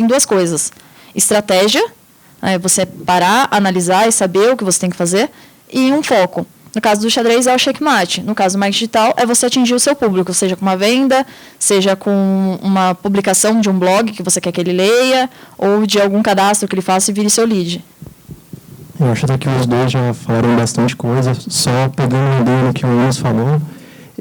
em duas coisas. Estratégia, você parar, analisar e saber o que você tem que fazer, e um foco. No caso do xadrez, é o checkmate. No caso do marketing digital, é você atingir o seu público, seja com uma venda, seja com uma publicação de um blog que você quer que ele leia, ou de algum cadastro que ele faça e vire seu lead. Eu acho até que os dois já falaram bastante coisa, só pegando no que o Luiz falou,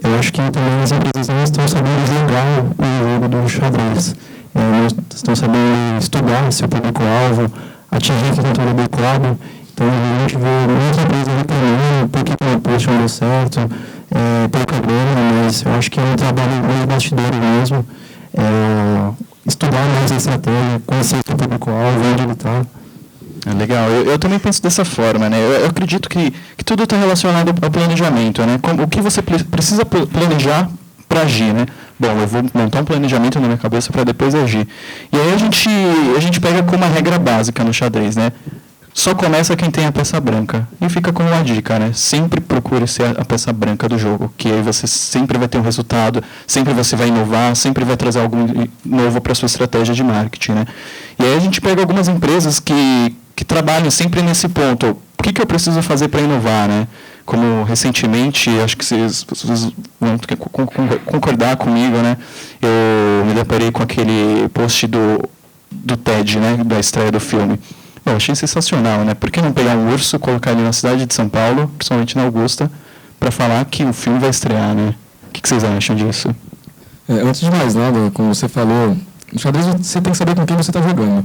eu acho que também as empresas não estão sabendo jogar o jogo do xadrez. Não estão sabendo estudar seu público-alvo, atingir a cultura adequada. Então, a gente vê muita empresa reclamando por que o post não deu certo, pouca grana, mas eu acho que é um trabalho mais bastidores mesmo. Estudar mais a estratégia, conhecer o seu público-alvo, onde ele está. Legal, eu também penso dessa forma, né? Eu acredito que tudo está relacionado ao planejamento, né? O que você precisa planejar para agir, né? Bom, eu vou montar um planejamento na minha cabeça para depois agir. E aí a gente pega como uma regra básica no xadrez, né? Só começa quem tem a peça branca. E fica como uma dica, né? Sempre procure ser a peça branca do jogo, que aí você sempre vai ter um resultado, sempre você vai inovar, sempre vai trazer algo novo para a sua estratégia de marketing, né? E aí a gente pega algumas empresas que trabalham sempre nesse ponto. O que eu preciso fazer para inovar, né? Como recentemente, acho que vocês vão concordar comigo, né? Eu me deparei com aquele post do TED, né? Da estreia do filme. Eu achei sensacional, né? Por que não pegar um urso, colocar ele na cidade de São Paulo, principalmente na Augusta, para falar que o filme vai estrear, né? O que vocês acham disso? Antes de mais nada, como você falou, no xadrez você tem que saber com quem você está jogando.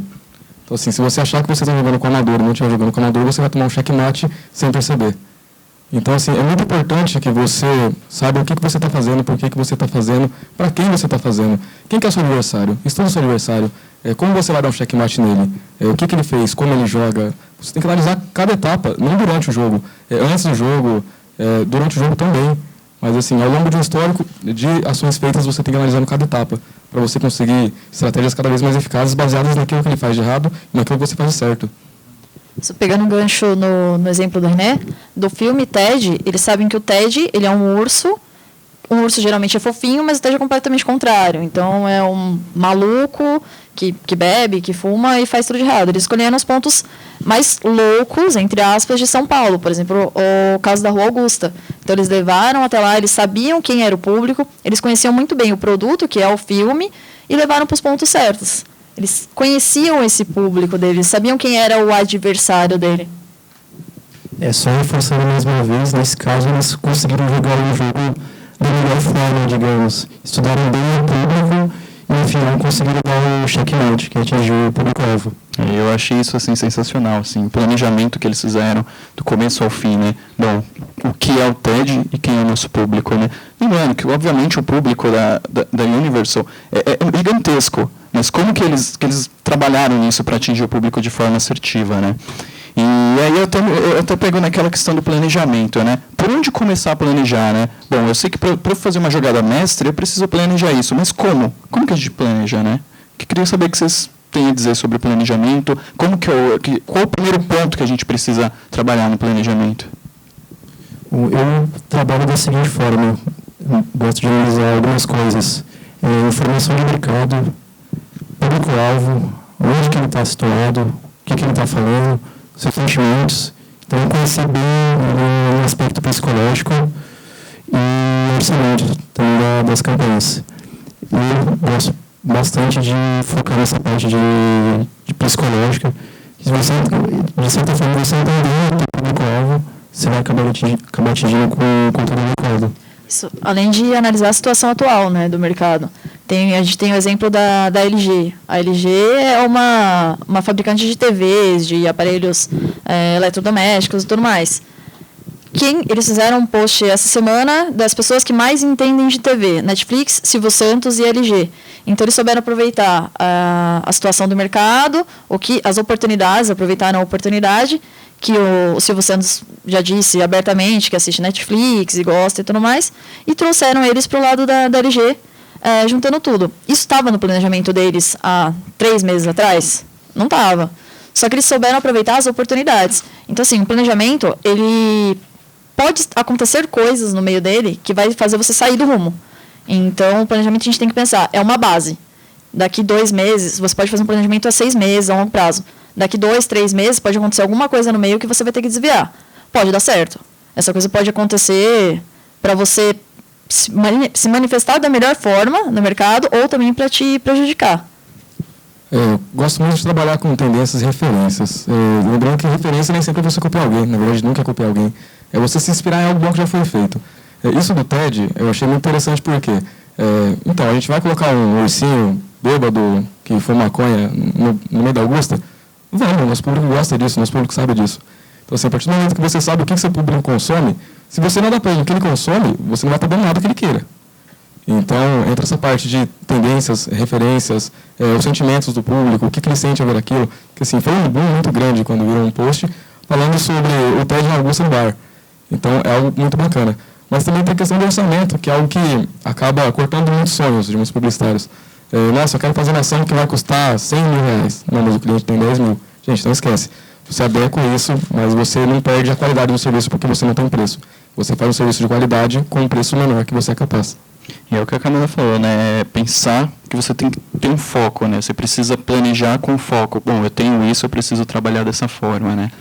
Então, assim, se você achar que você está jogando com amador e não estiver jogando com amador, você vai tomar um checkmate sem perceber. Então, assim, é muito importante que você saiba o que você está fazendo, por que você está fazendo, para quem você está fazendo. Quem que é o seu adversário? Estuda o seu adversário. Como você vai dar um checkmate nele? O que ele fez? Como ele joga? Você tem que analisar cada etapa, não durante o jogo. Antes do jogo, durante o jogo também. Mas, assim, ao longo de um histórico de ações feitas, você tem que analisar cada etapa, para você conseguir estratégias cada vez mais eficazes, baseadas naquilo que ele faz de errado e naquilo que você faz de certo. Pegando um gancho no exemplo do René, do filme Ted, eles sabem que o Ted ele é um urso geralmente é fofinho, mas o Ted é completamente contrário. Então, é um maluco que bebe, que fuma e faz tudo de errado. Eles escolheram os pontos mais loucos, entre aspas, de São Paulo. Por exemplo, o caso da Rua Augusta. Então, eles levaram até lá, eles sabiam quem era o público, eles conheciam muito bem o produto, que é o filme, e levaram para os pontos certos. Eles conheciam esse público deles, sabiam quem era o adversário dele. Só reforçando mais uma vez, nesse caso, eles conseguiram jogar um jogo da melhor forma, digamos. Estudaram bem o público e, no final, conseguiram dar o checkmate, que atingiu o público-alvo. Eu achei isso assim, sensacional, assim, o planejamento que eles fizeram do começo ao fim, né? Bom, o que é o TED e quem é o nosso público, né? Lembrando que, obviamente, o público da Universal é gigantesco, mas como que eles trabalharam nisso para atingir o público de forma assertiva, né? E aí eu até pego naquela questão do planejamento, né? Por onde começar a planejar, né? Bom, eu sei que para fazer uma jogada mestre eu preciso planejar isso, mas como? Como que a gente planeja, né? Que queria saber o que vocês têm a dizer sobre o planejamento, qual o primeiro ponto que a gente precisa trabalhar no planejamento? Eu trabalho da seguinte forma, eu gosto de analisar algumas coisas. Informação de mercado, público-alvo, onde que ele está situado, o que ele está falando, seus sentimentos. Então, conhecer bem o aspecto psicológico e orçamento também das campanhas. Eu gosto bastante de focar nessa parte de psicológica. Se você, de certa forma, você entender o público-alvo, você vai acabar atingindo com todo o mercado. Isso, além de analisar a situação atual, né, do mercado. A gente tem o exemplo da LG. A LG é uma fabricante de TVs, de aparelhos eletrodomésticos e tudo mais. Eles fizeram um post essa semana das pessoas que mais entendem de TV. Netflix, Silvio Santos e LG. Então, eles souberam aproveitar a situação do mercado, as oportunidades, aproveitaram a oportunidade, que o Silvio Santos já disse abertamente que assiste Netflix e gosta e tudo mais, e trouxeram eles para o lado da LG, juntando tudo. Isso estava no planejamento deles há 3 meses atrás? Não estava. Só que eles souberam aproveitar as oportunidades. Então, assim, o planejamento, ele pode acontecer coisas no meio dele que vai fazer você sair do rumo. Então, o planejamento a gente tem que pensar, é uma base. Daqui 2 meses, você pode fazer um planejamento a 6 meses, a longo prazo. Daqui 2, 3 meses, pode acontecer alguma coisa no meio que você vai ter que desviar. Pode dar certo. Essa coisa pode acontecer para você se manifestar da melhor forma no mercado ou também para te prejudicar. Gosto muito de trabalhar com tendências e referências. Lembrando que referência nem sempre é você copiar alguém, na verdade nunca é copiar alguém. É você se inspirar em algo bom que já foi feito. Isso do TED eu achei muito interessante porque, então, a gente vai colocar um ursinho bêbado que foi maconha no meio da Augusta? Vamos, nosso público gosta disso, nosso público sabe disso. Então, assim, a partir do momento que você sabe o que seu público consome, se você não dá para ele o que ele consome, você não vai estar dando nada que ele queira. Então, entra essa parte de tendências, referências, os sentimentos do público, o que ele sente ao ver aquilo. Que, assim, foi um boom muito grande quando virou um post falando sobre o TED na Augusta no bar. Então, é algo muito bacana. Mas também tem a questão do orçamento, que é algo que acaba cortando muitos sonhos de muitos publicitários. Nossa, eu quero fazer uma ação que vai custar 100 mil reais. Não, mas o cliente tem 10 mil. Gente, não esquece. Você adequa isso, mas você não perde a qualidade do serviço porque você não tem preço. Você faz um serviço de qualidade com um preço menor que você é capaz. E é o que a Camila falou, né? Pensar que você tem que ter um foco, né? Você precisa planejar com foco. Bom, eu tenho isso, eu preciso trabalhar dessa forma, né?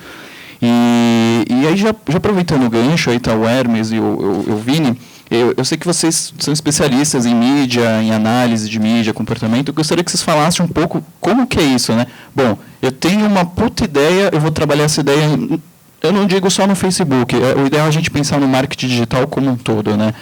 E aí, já aproveitando o gancho, aí tá o Hermes e o Vini, eu sei que vocês são especialistas em mídia, em análise de mídia, comportamento. Eu gostaria que vocês falassem um pouco como que é isso, né? Bom, eu tenho uma puta ideia, eu vou trabalhar essa ideia, eu não digo só no Facebook, o ideal é a gente pensar no marketing digital como um todo, né?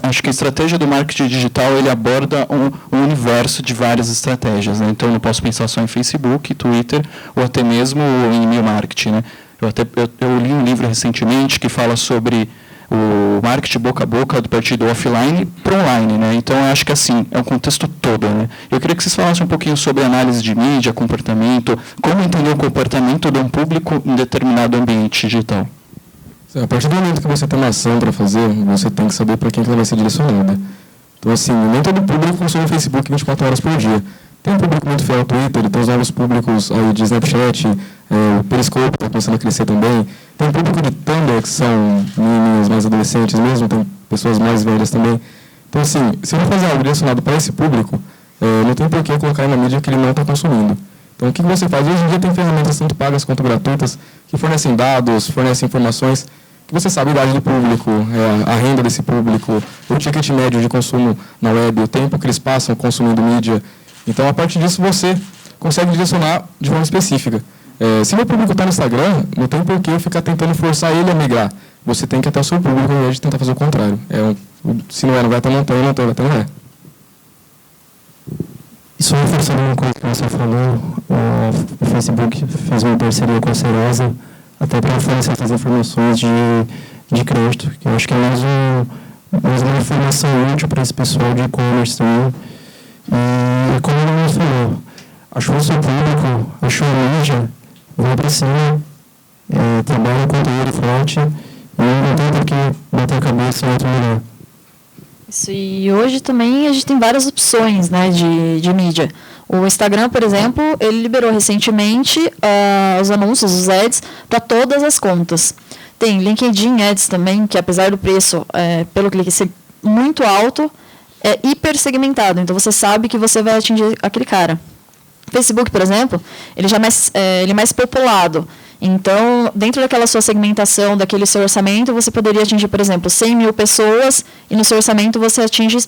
Acho que a estratégia do marketing digital ele aborda um universo de várias estratégias, né? Então, eu não posso pensar só em Facebook, Twitter, ou até mesmo em e-mail marketing, né? Eu li um livro recentemente que fala sobre o marketing boca a boca do partir do offline para online, né? Então, eu acho que assim, é um contexto todo, né? Eu queria que vocês falassem um pouquinho sobre análise de mídia, comportamento, como entender o comportamento de um público em determinado ambiente digital. A partir do momento que você tem uma ação para fazer, você tem que saber para quem que ela vai ser direcionada. Então, assim, nem todo público consome o Facebook 24 horas por dia. Tem um público muito fiel ao Twitter, tem os novos públicos aí de Snapchat, o Periscope está começando a crescer também. Tem um público de Tumblr, que são meninos mais adolescentes mesmo, tem pessoas mais velhas também. Então, assim, se eu vou fazer algo direcionado para esse público, não tem por que eu colocar na mídia que ele não está consumindo. Então, o que você faz? Hoje em dia tem ferramentas tanto pagas quanto gratuitas que fornecem dados, fornecem informações que você sabe a idade do público, a renda desse público, o ticket médio de consumo na web, o tempo que eles passam consumindo mídia. Então, a partir disso, você consegue direcionar de forma específica. Se meu público está no Instagram, não tem por que eu ficar tentando forçar ele a migrar. Você tem que ir até o seu público ao invés de tentar fazer o contrário. Se não vai até montanha, não vai até não é. E só reforçando uma coisa que você falou, o Facebook fez uma parceria com a Serasa até para fornecer essas informações de crédito, que eu acho que é mais uma informação útil para esse pessoal de e-commerce também. E como o Luiz falou, achou o seu público, achou a mídia, vai para cima, trabalha com conteúdo forte e não tem por que bater a cabeça em outro lugar. Isso, e hoje também a gente tem várias opções, né, de mídia. O Instagram, por exemplo, ele liberou recentemente os anúncios, os ads, para todas as contas. Tem LinkedIn Ads também, que apesar do preço, pelo clique ser muito alto, é hiper segmentado. Então, você sabe que você vai atingir aquele cara. Facebook, por exemplo, ele já ele é mais populado. Então, dentro daquela sua segmentação, daquele seu orçamento, você poderia atingir, por exemplo, 100 mil pessoas e no seu orçamento você atinge,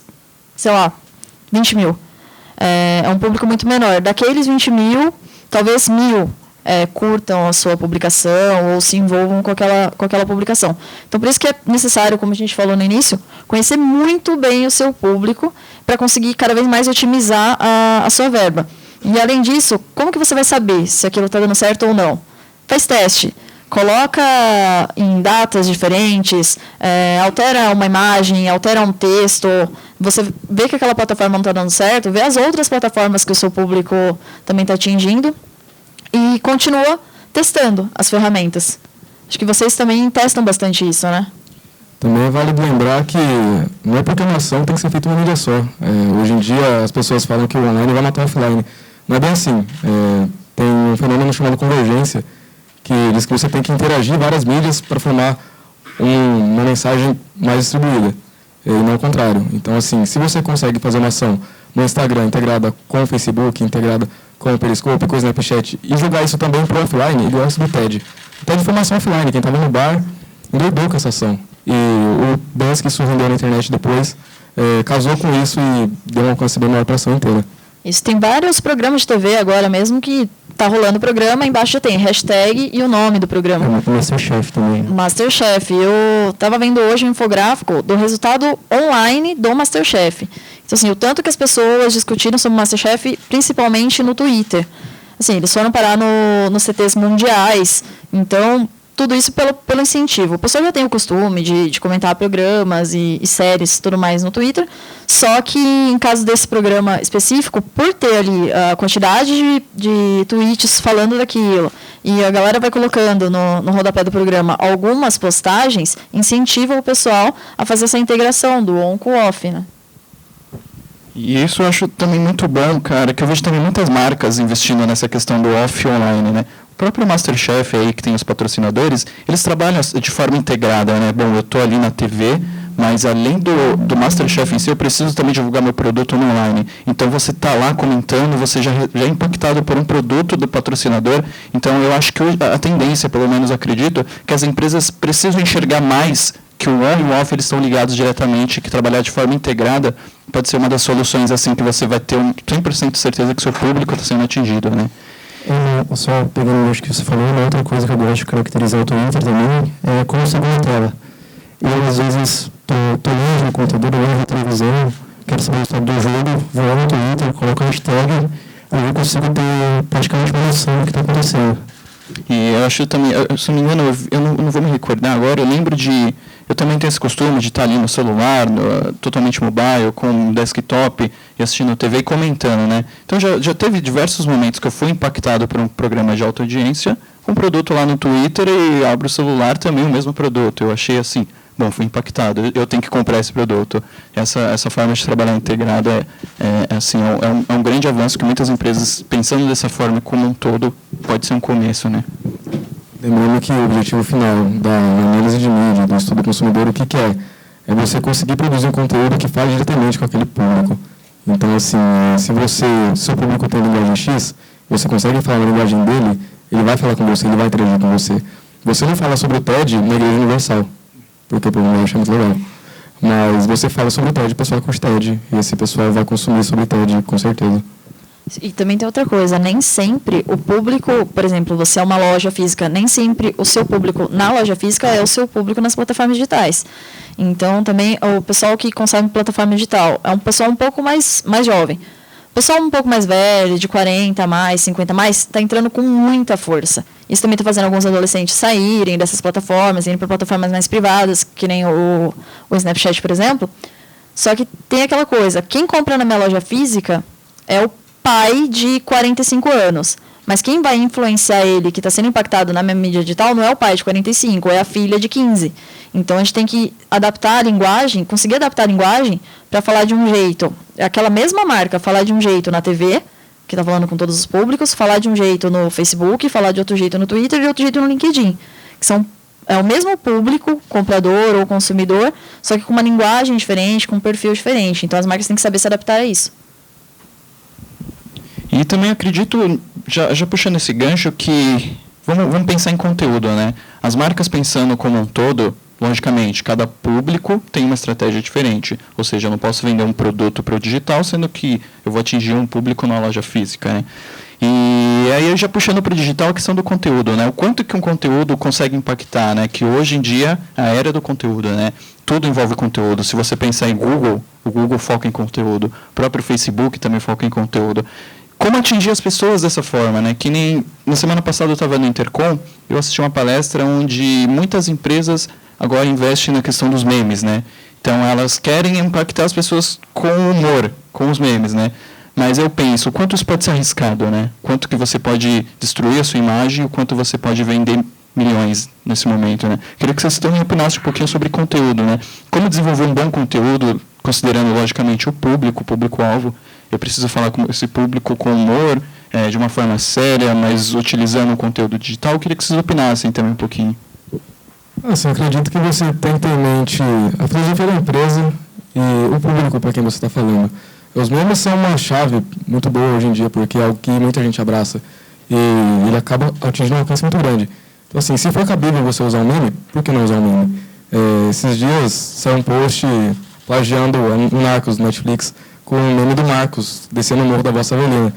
sei lá, 20 mil. É um público muito menor. Daqueles 20 mil, talvez 1.000 curtam a sua publicação ou se envolvam com aquela publicação. Então, por isso que é necessário, como a gente falou no início, conhecer muito bem o seu público para conseguir cada vez mais otimizar a sua verba. E, além disso, como que você vai saber se aquilo está dando certo ou não? Faz teste. Coloca em datas diferentes, altera uma imagem, altera um texto. Você vê que aquela plataforma não está dando certo, vê as outras plataformas que o seu público também está atingindo e continua testando as ferramentas. Acho que vocês também testam bastante isso, né? Também é válido lembrar que não é porque uma ação tem que ser feita uma mídia só. Hoje em dia as pessoas falam que o online vai matar o offline. Não é bem assim. Tem um fenômeno chamado convergência, que diz que você tem que interagir várias mídias para formar uma mensagem mais distribuída, e não o contrário. Então, assim, se você consegue fazer uma ação no Instagram, integrada com o Facebook, integrada com o Periscope, com o Snapchat, e jogar isso também para o offline, igual isso do TED. O TED foi uma ação offline, quem estava no bar endoidou com essa ação. E o buzz que isso rendeu na internet depois casou com isso e deu um alcance bem maior para a ação inteira. Isso, tem vários programas de TV agora mesmo que tá rolando o programa, embaixo já tem hashtag e o nome do programa. O Masterchef também. Masterchef. Eu estava vendo hoje um infográfico do resultado online do Masterchef. Então, assim, o tanto que as pessoas discutiram sobre o Masterchef, principalmente no Twitter. Assim, eles foram parar nos CTs mundiais. Então, tudo isso pelo incentivo. O pessoal já tem o costume de comentar programas e séries tudo mais no Twitter, só que em caso desse programa específico, por ter ali a quantidade de tweets falando daquilo, e a galera vai colocando no rodapé do programa algumas postagens, incentiva o pessoal a fazer essa integração do on com o off, né? E isso eu acho também muito bom, cara, que eu vejo também muitas marcas investindo nessa questão do off online, né? O próprio Masterchef aí, que tem os patrocinadores, eles trabalham de forma integrada, né? Bom, eu estou ali na TV, mas além do Masterchef em si, eu preciso também divulgar meu produto no online. Então, você está lá comentando, você já é impactado por um produto do patrocinador. Então, eu acho que a tendência, pelo menos acredito, que as empresas precisam enxergar mais que o on e o off eles estão ligados diretamente, que trabalhar de forma integrada pode ser uma das soluções assim que você vai ter 100% de certeza que seu público está sendo atingido, né? Só pegando o que você falou, uma outra coisa que eu gosto de caracterizar o Twitter também é como segunda tela. Eu, às vezes, estou longe no computador, longe na televisão, quero saber o estado do jogo, vou lá no Twitter, coloco a hashtag, aí eu consigo ter praticamente uma noção do que está acontecendo. E eu acho também, se não me engano, eu não vou me recordar agora, eu lembro eu também tenho esse costume de estar ali no celular, totalmente mobile, com desktop, e assistindo TV e comentando, né? Então já teve diversos momentos que eu fui impactado por um programa de alta audiência, com um produto lá no Twitter e abro o celular também o mesmo produto. Eu achei assim, bom, fui impactado, eu tenho que comprar esse produto. Essa forma de trabalhar integrada é um grande avanço que muitas empresas, pensando dessa forma como um todo, pode ser um começo, né? Lembrando que o objetivo final da análise de mídia, do estudo do consumidor, o que é? É você conseguir produzir um conteúdo que fale diretamente com aquele público. Então, assim, se seu público tem linguagem X, você consegue falar na linguagem dele, ele vai falar com você, ele vai interagir com você. Você não fala sobre o TED na Igreja Universal, porque o programa é muito legal. Mas você fala sobre o TED, o pessoal curte TED, e esse pessoal vai consumir sobre o TED, com certeza. E também tem outra coisa, nem sempre o público, por exemplo, você é uma loja física, nem sempre o seu público na loja física é o seu público nas plataformas digitais. Então, também, o pessoal que consome plataforma digital é um pessoal um pouco mais jovem. O pessoal um pouco mais velho, de 40 mais, 50 mais, está entrando com muita força. Isso também está fazendo alguns adolescentes saírem dessas plataformas, irem para plataformas mais privadas, que nem o Snapchat, por exemplo. Só que tem aquela coisa, quem compra na minha loja física é o pai de 45 anos. Mas quem vai influenciar ele, que está sendo impactado na minha mídia digital, não é o pai de 45, é a filha de 15. Então, a gente tem que adaptar a linguagem, conseguir adaptar a linguagem para falar de um jeito. Aquela mesma marca falar de um jeito na TV, que está falando com todos os públicos, falar de um jeito no Facebook, falar de outro jeito no Twitter e de outro jeito no LinkedIn. Que é o mesmo público, comprador ou consumidor, só que com uma linguagem diferente, com um perfil diferente. Então, as marcas têm que saber se adaptar a isso. E também acredito, já puxando esse gancho, que vamos pensar em conteúdo, né? As marcas pensando como um todo, logicamente, cada público tem uma estratégia diferente. Ou seja, eu não posso vender um produto para o digital, sendo que eu vou atingir um público na loja física, né? E aí, já puxando para o digital, a questão do conteúdo, né? O quanto que um conteúdo consegue impactar, né? Que hoje em dia, a era do conteúdo, né? Tudo envolve conteúdo. Se você pensar em Google, o Google foca em conteúdo. O próprio Facebook também foca em conteúdo. Como atingir as pessoas dessa forma, né? Que nem na semana passada eu estava no Intercom, eu assisti uma palestra onde muitas empresas agora investem na questão dos memes, né? Então elas querem impactar as pessoas com humor, com os memes, né? Mas eu penso, o quanto isso pode ser arriscado, né? Quanto que você pode destruir a sua imagem, o quanto você pode vender milhões nesse momento, né? Queria que vocês também opinassem um pouquinho sobre conteúdo, né? Como desenvolver um bom conteúdo, considerando logicamente o público-alvo. Eu preciso falar com esse público com humor, de uma forma séria, mas utilizando o conteúdo digital. Eu queria que vocês opinassem também um pouquinho. Assim, eu acredito que você tem que ter em mente a filosofia da empresa e o público para quem você está falando. Os memes são uma chave muito boa hoje em dia, porque é algo que muita gente abraça. E ele acaba atingindo um alcance muito grande. Então, assim, se for cabível você usar um meme, por que não usar um meme? Esses dias saiu um post plagiando um Narcos do Netflix com o meme do Marcos, descendo o morro da Vossa Avelina.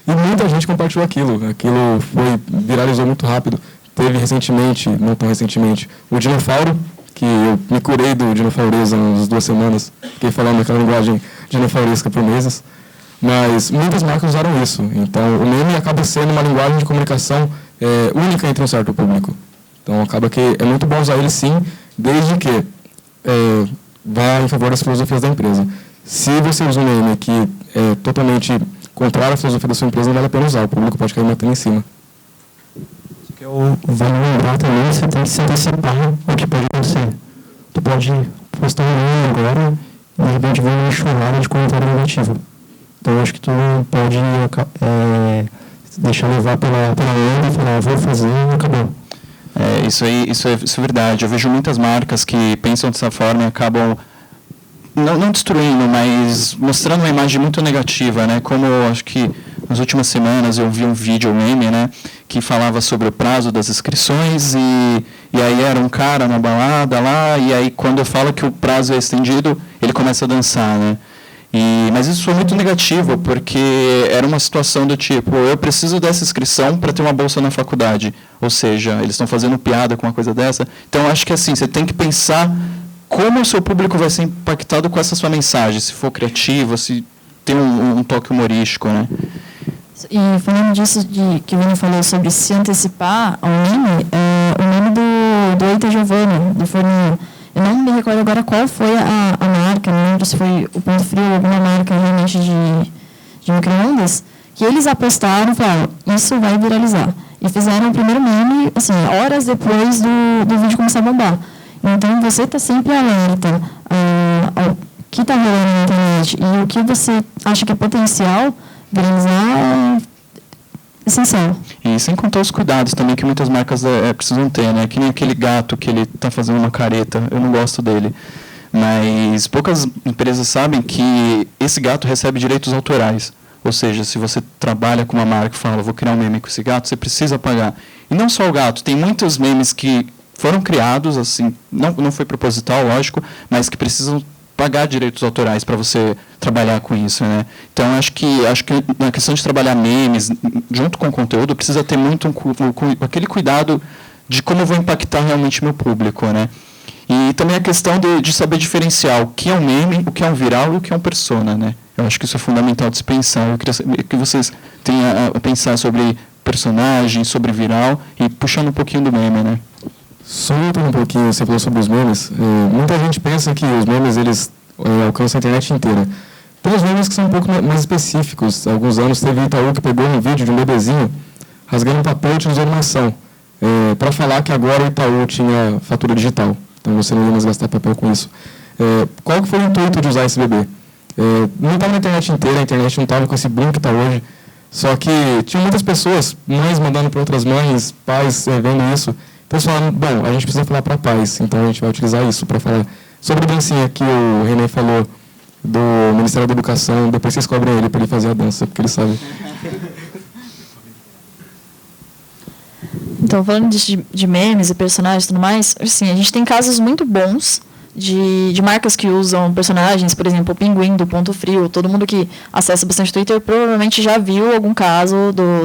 E muita gente compartilhou aquilo. Aquilo viralizou muito rápido. Teve recentemente, não tão recentemente, o Dinofauro, que eu me curei do dinofaureza há umas 2 semanas. Fiquei falando aquela linguagem dinofauresca por meses. Mas muitas marcas usaram isso. Então, o meme acaba sendo uma linguagem de comunicação única entre um certo público. Então, acaba que é muito bom usar ele, sim, desde que vá em favor das filosofias da empresa. Se você usa um meme que é totalmente contrário à filosofia da sua empresa, não vale a pena usar. O público pode cair matando em cima. Vale lembrar também que você tem que se antecipar ao que pode acontecer. Tu pode postar um meme agora e de repente ver uma enxurrada de comentário negativo. Então, eu acho que tu não pode deixar levar pela onda e falar, vou fazer e acabou. Isso é verdade. Eu vejo muitas marcas que pensam dessa forma e acabam não destruindo, mas mostrando uma imagem muito negativa, né? Como eu acho que nas últimas semanas eu vi um vídeo, um meme, né, que falava sobre o prazo das inscrições e aí era um cara na balada lá, e aí quando eu falo que o prazo é estendido, ele começa a dançar, né? Mas isso foi muito negativo, porque era uma situação do tipo, eu preciso dessa inscrição para ter uma bolsa na faculdade. Ou seja, eles estão fazendo piada com uma coisa dessa. Então, acho que assim, você tem que pensar como o seu público vai ser impactado com essa sua mensagem, se for criativo, se tem um toque humorístico, né? E falando disso, que o Vini falou sobre se antecipar ao meme, o meme do Eita Giovanni, do Forninho. Eu não me recordo agora qual foi a marca, não lembro se foi o Ponto Frio ou alguma marca realmente de micro-ondas, que eles apostaram e falaram, isso vai viralizar. E fizeram o primeiro meme, assim, horas depois do vídeo começar a bombar. Então, você está sempre alerta ao que está rolando na internet e o que você acha que é potencial viralizar é essencial. E sem contar os cuidados também que muitas marcas precisam ter, né? Que nem aquele gato que ele está fazendo uma careta, eu não gosto dele. Mas poucas empresas sabem que esse gato recebe direitos autorais. Ou seja, se você trabalha com uma marca e fala, vou criar um meme com esse gato, você precisa pagar. E não só o gato, tem muitos memes que foram criados, assim, não foi proposital, lógico, mas que precisam pagar direitos autorais para você trabalhar com isso, né? Então, acho que na questão de trabalhar memes, junto com o conteúdo, precisa ter muito aquele cuidado de como eu vou impactar realmente meu público, né? E também a questão de saber diferenciar o que é um meme, o que é um viral e o que é um persona, né? Eu acho que isso é fundamental de se pensar. Eu queria saber que vocês tenham a pensar sobre personagem, sobre viral e puxando um pouquinho do meme, né? Só um pouquinho, você falou sobre os memes. Muita gente pensa que os memes eles alcançam a internet inteira. Tem os memes que são um pouco mais específicos. Há alguns anos teve Itaú que pegou um vídeo de um bebezinho rasgando um papel e utilizou animação para falar que agora o Itaú tinha fatura digital. Então você não ia mais gastar papel com isso. Qual que foi o intuito de usar esse bebê? Não estava na internet inteira, a internet não estava com esse boom que está hoje. Só que tinha muitas pessoas, mães mandando para outras mães, pais vendo isso. Então eles falaram, bom, a gente precisa falar para pais, então a gente vai utilizar isso para falar sobre a dancinha que o René falou do Ministério da Educação, depois vocês cobrem ele para ele fazer a dança, porque ele sabe. Então, falando de memes e personagens e tudo mais, assim, a gente tem casos muito bons de marcas que usam personagens, por exemplo, o Pinguim do Ponto Frio. Todo mundo que acessa bastante Twitter provavelmente já viu algum caso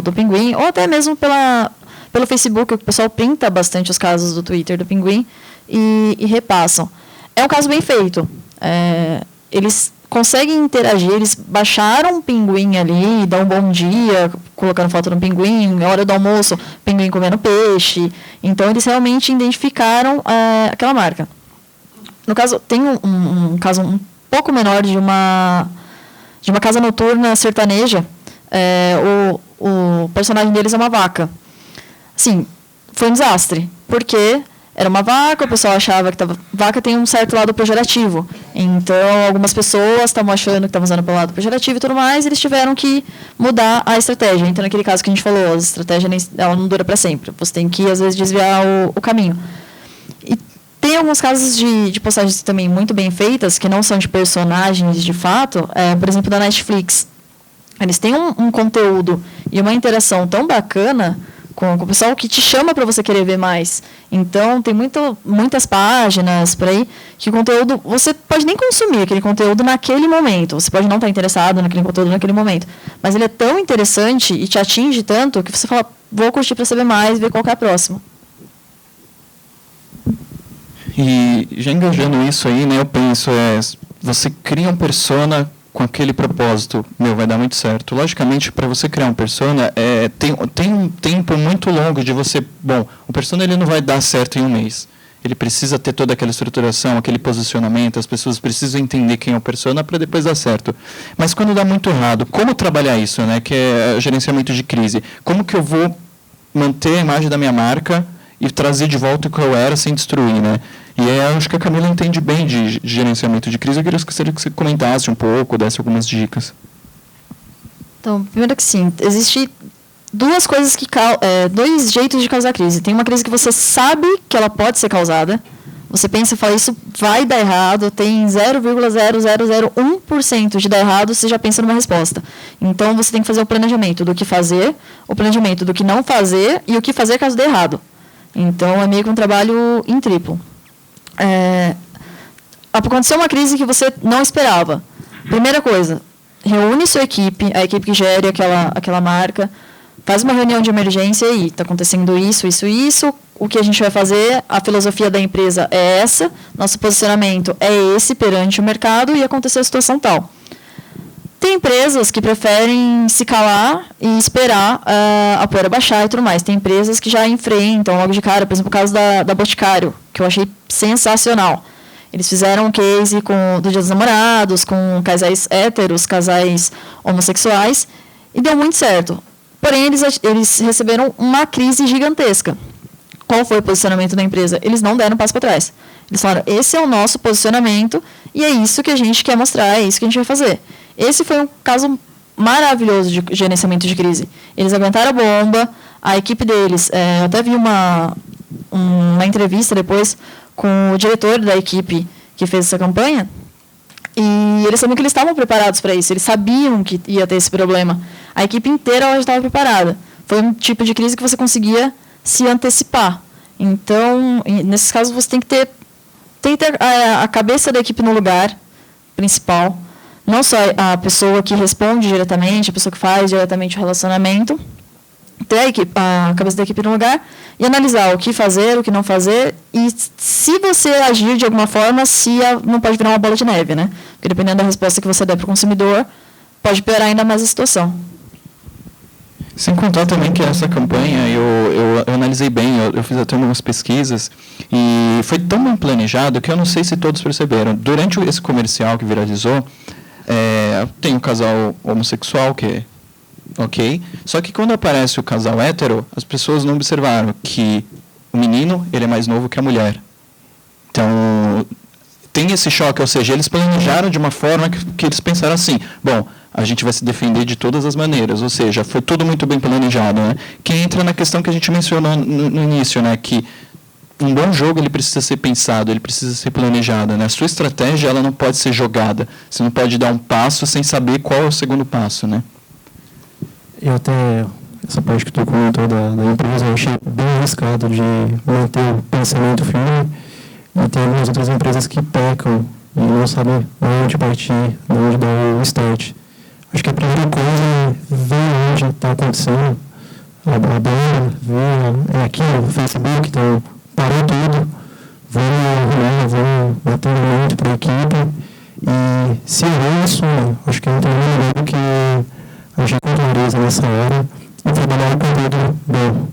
do Pinguim, ou até mesmo pelo Facebook, o pessoal printa bastante os casos do Twitter do Pinguim e repassam. É um caso bem feito. Eles conseguem interagir, eles baixaram um pinguim ali, dão um bom dia, colocando foto no pinguim, na hora do almoço, pinguim comendo peixe. Então, eles realmente identificaram aquela marca. No caso, tem um caso um pouco menor de uma casa noturna sertaneja. O personagem deles é uma vaca. Sim, foi um desastre, porque era uma vaca, o pessoal achava que vaca tem um certo lado pejorativo. Então, algumas pessoas estavam achando que estavam usando pelo lado pejorativo e tudo mais, e eles tiveram que mudar a estratégia. Então, naquele caso que a gente falou, a estratégia ela não dura para sempre. Você tem que, às vezes, desviar o caminho. E Tem alguns casos de postagens também muito bem feitas, que não são de personagens de fato, por exemplo, da Netflix. Eles têm um conteúdo e uma interação tão bacana com o pessoal que te chama para você querer ver mais. Então, tem muitas páginas por aí que o conteúdo, você pode nem consumir aquele conteúdo naquele momento. Você pode não estar interessado naquele conteúdo naquele momento. Mas ele é tão interessante e te atinge tanto que você fala, vou curtir para saber mais, ver qual que é a próxima. E já engajando isso aí, né, eu penso, você cria um persona com aquele propósito, vai dar muito certo. Logicamente, para você criar um persona, tem um tempo muito longo de você... Bom, o persona ele não vai dar certo em um mês. Ele precisa ter toda aquela estruturação, aquele posicionamento, as pessoas precisam entender quem é o persona para depois dar certo. Mas quando dá muito errado, como trabalhar isso, né, que é gerenciamento de crise? Como que eu vou manter a imagem da minha marca e trazer de volta o que eu era sem destruir, né? E acho que a Camila entende bem de gerenciamento de crise. Eu queria que você comentasse um pouco, desse algumas dicas. Então, primeiro que sim, existe dois jeitos de causar crise. Tem uma crise que você sabe que ela pode ser causada. Você pensa e fala, isso vai dar errado, tem 0,0001% de dar errado, você já pensa numa resposta. Então, você tem que fazer o planejamento do que fazer, o planejamento do que não fazer e o que fazer caso dê errado. Então, é meio que um trabalho em triplo. Aconteceu uma crise que você não esperava. Primeira coisa, reúne sua equipe, a equipe que gere aquela marca, faz uma reunião de emergência e está acontecendo isso, o que a gente vai fazer, a filosofia da empresa é essa, nosso posicionamento é esse perante o mercado e aconteceu a situação tal. Tem empresas que preferem se calar e esperar a poeira baixar e tudo mais. Tem empresas que já enfrentam logo de cara, por exemplo, o caso da Boticário, que eu achei sensacional. Eles fizeram um case do Dia dos Namorados, com casais héteros, casais homossexuais, e deu muito certo. Porém, eles receberam uma crise gigantesca. Qual foi o posicionamento da empresa? Eles não deram um passo para trás. Eles falaram, esse é o nosso posicionamento e é isso que a gente quer mostrar, é isso que a gente vai fazer. Esse foi um caso maravilhoso de gerenciamento de crise. Eles aguentaram a bomba, a equipe deles... eu até vi uma entrevista depois com o diretor da equipe que fez essa campanha, e eles sabiam que eles estavam preparados para isso, eles sabiam que ia ter esse problema. A equipe inteira já estava preparada. Foi um tipo de crise que você conseguia se antecipar. Então, nesses casos, você tem que ter a cabeça da equipe no lugar principal, não só a pessoa que responde diretamente, a pessoa que faz diretamente o relacionamento, ter a cabeça da equipe no lugar e analisar o que fazer, o que não fazer, e se você agir de alguma forma, não pode virar uma bola de neve, né? Porque dependendo da resposta que você der para o consumidor, pode piorar ainda mais a situação. Sem contar também que essa campanha, eu analisei bem, eu fiz até algumas pesquisas, e foi tão bem planejado que eu não sei se todos perceberam. Durante esse comercial que viralizou, tem um casal homossexual que é ok, só que quando aparece o casal hétero, as pessoas não observaram que o menino ele é mais novo que a mulher. Então, tem esse choque, ou seja, eles planejaram de uma forma que eles pensaram assim, bom, a gente vai se defender de todas as maneiras, ou seja, foi tudo muito bem planejado, né? Que entra na questão que a gente mencionou no início, né? Que um bom jogo ele precisa ser pensado, ele precisa ser planejado, né? A sua estratégia ela não pode ser jogada, você não pode dar um passo sem saber qual é o segundo passo, né? Eu até, essa parte que tu comentou da empresa, eu achei bem arriscado de manter o pensamento firme, e tem algumas outras empresas que pecam e não sabem onde partir, onde dar o start. Acho que a primeira coisa é ver onde está acontecendo a banda, ver aqui no Facebook, então parou tudo, vamos bater um momento para a equipe e se errar, assuma. Acho que é um trabalho que agir com clareza nessa hora e trabalhar com conteúdo bom.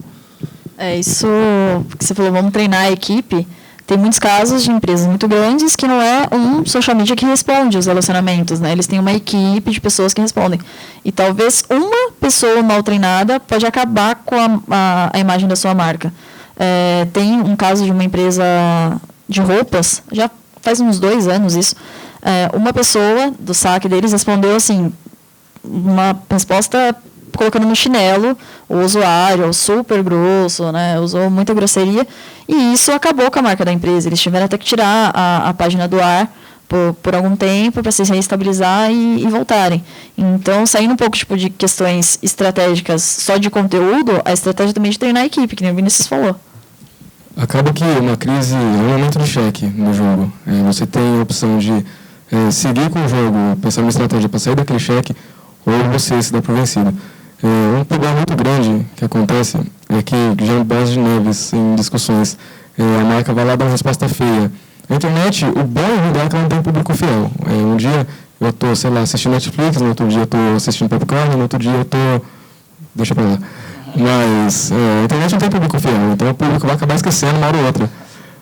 Isso que você falou, vamos treinar a equipe. Tem muitos casos de empresas muito grandes que não é um social media que responde os relacionamentos, né? Eles têm uma equipe de pessoas que respondem. E talvez uma pessoa mal treinada pode acabar com a imagem da sua marca. Tem um caso de uma empresa de roupas, já faz uns 2 anos isso, uma pessoa do saque deles respondeu assim, uma resposta colocando no chinelo o usuário, o super grosso, né? Usou muita grosseria, e isso acabou com a marca da empresa. Eles tiveram até que tirar a página do ar por algum tempo para se reestabilizar e voltarem. Então, saindo um pouco tipo, de questões estratégicas só de conteúdo, a estratégia também de treinar a equipe, que nem o Vinícius falou. Acaba que uma crise é um aumento de cheque no jogo. Você tem a opção de seguir com o jogo, pensar numa estratégia para sair daquele cheque, ou você se dá por vencido. Um problema muito grande que acontece é que, já em base de neves, em discussões, a marca vai lá dar uma resposta feia. A internet, o bom e ruim dela é que ela não tem público fiel. Um dia eu estou, sei lá, assistindo Netflix, no outro dia eu estou assistindo Popcorn, no outro dia eu estou... Deixa pra lá. Mas a internet não tem público fiel, então o público vai acabar esquecendo uma hora ou outra.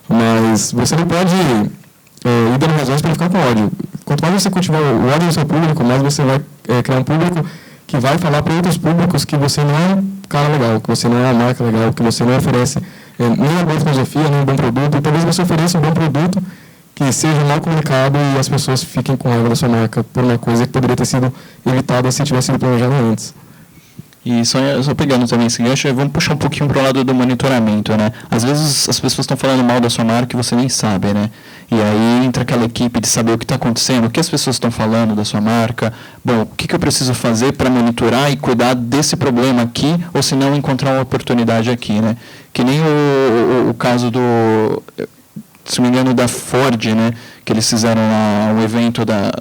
Mas você não pode ir dando razões para ficar com ódio. Quanto mais você cultivar o ódio do seu público, mais você vai criar um público que vai falar para outros públicos que você não é um cara legal, que você não é uma marca legal, que você não oferece nem uma boa filosofia, nem um bom produto, e talvez você ofereça um bom produto que seja mal comunicado e as pessoas fiquem com raiva da sua marca por uma coisa que poderia ter sido evitada se tivesse sido planejada antes. E só pegando também esse gancho, vamos puxar um pouquinho para o lado do monitoramento, né? Às vezes as pessoas estão falando mal da sua marca e você nem sabe, né? E aí entra aquela equipe de saber o que está acontecendo, o que as pessoas estão falando da sua marca. Bom, o que eu preciso fazer para monitorar e cuidar desse problema aqui, ou se não encontrar uma oportunidade aqui, né? Que nem o caso do, se não me engano, da Ford, né? Que eles fizeram um evento da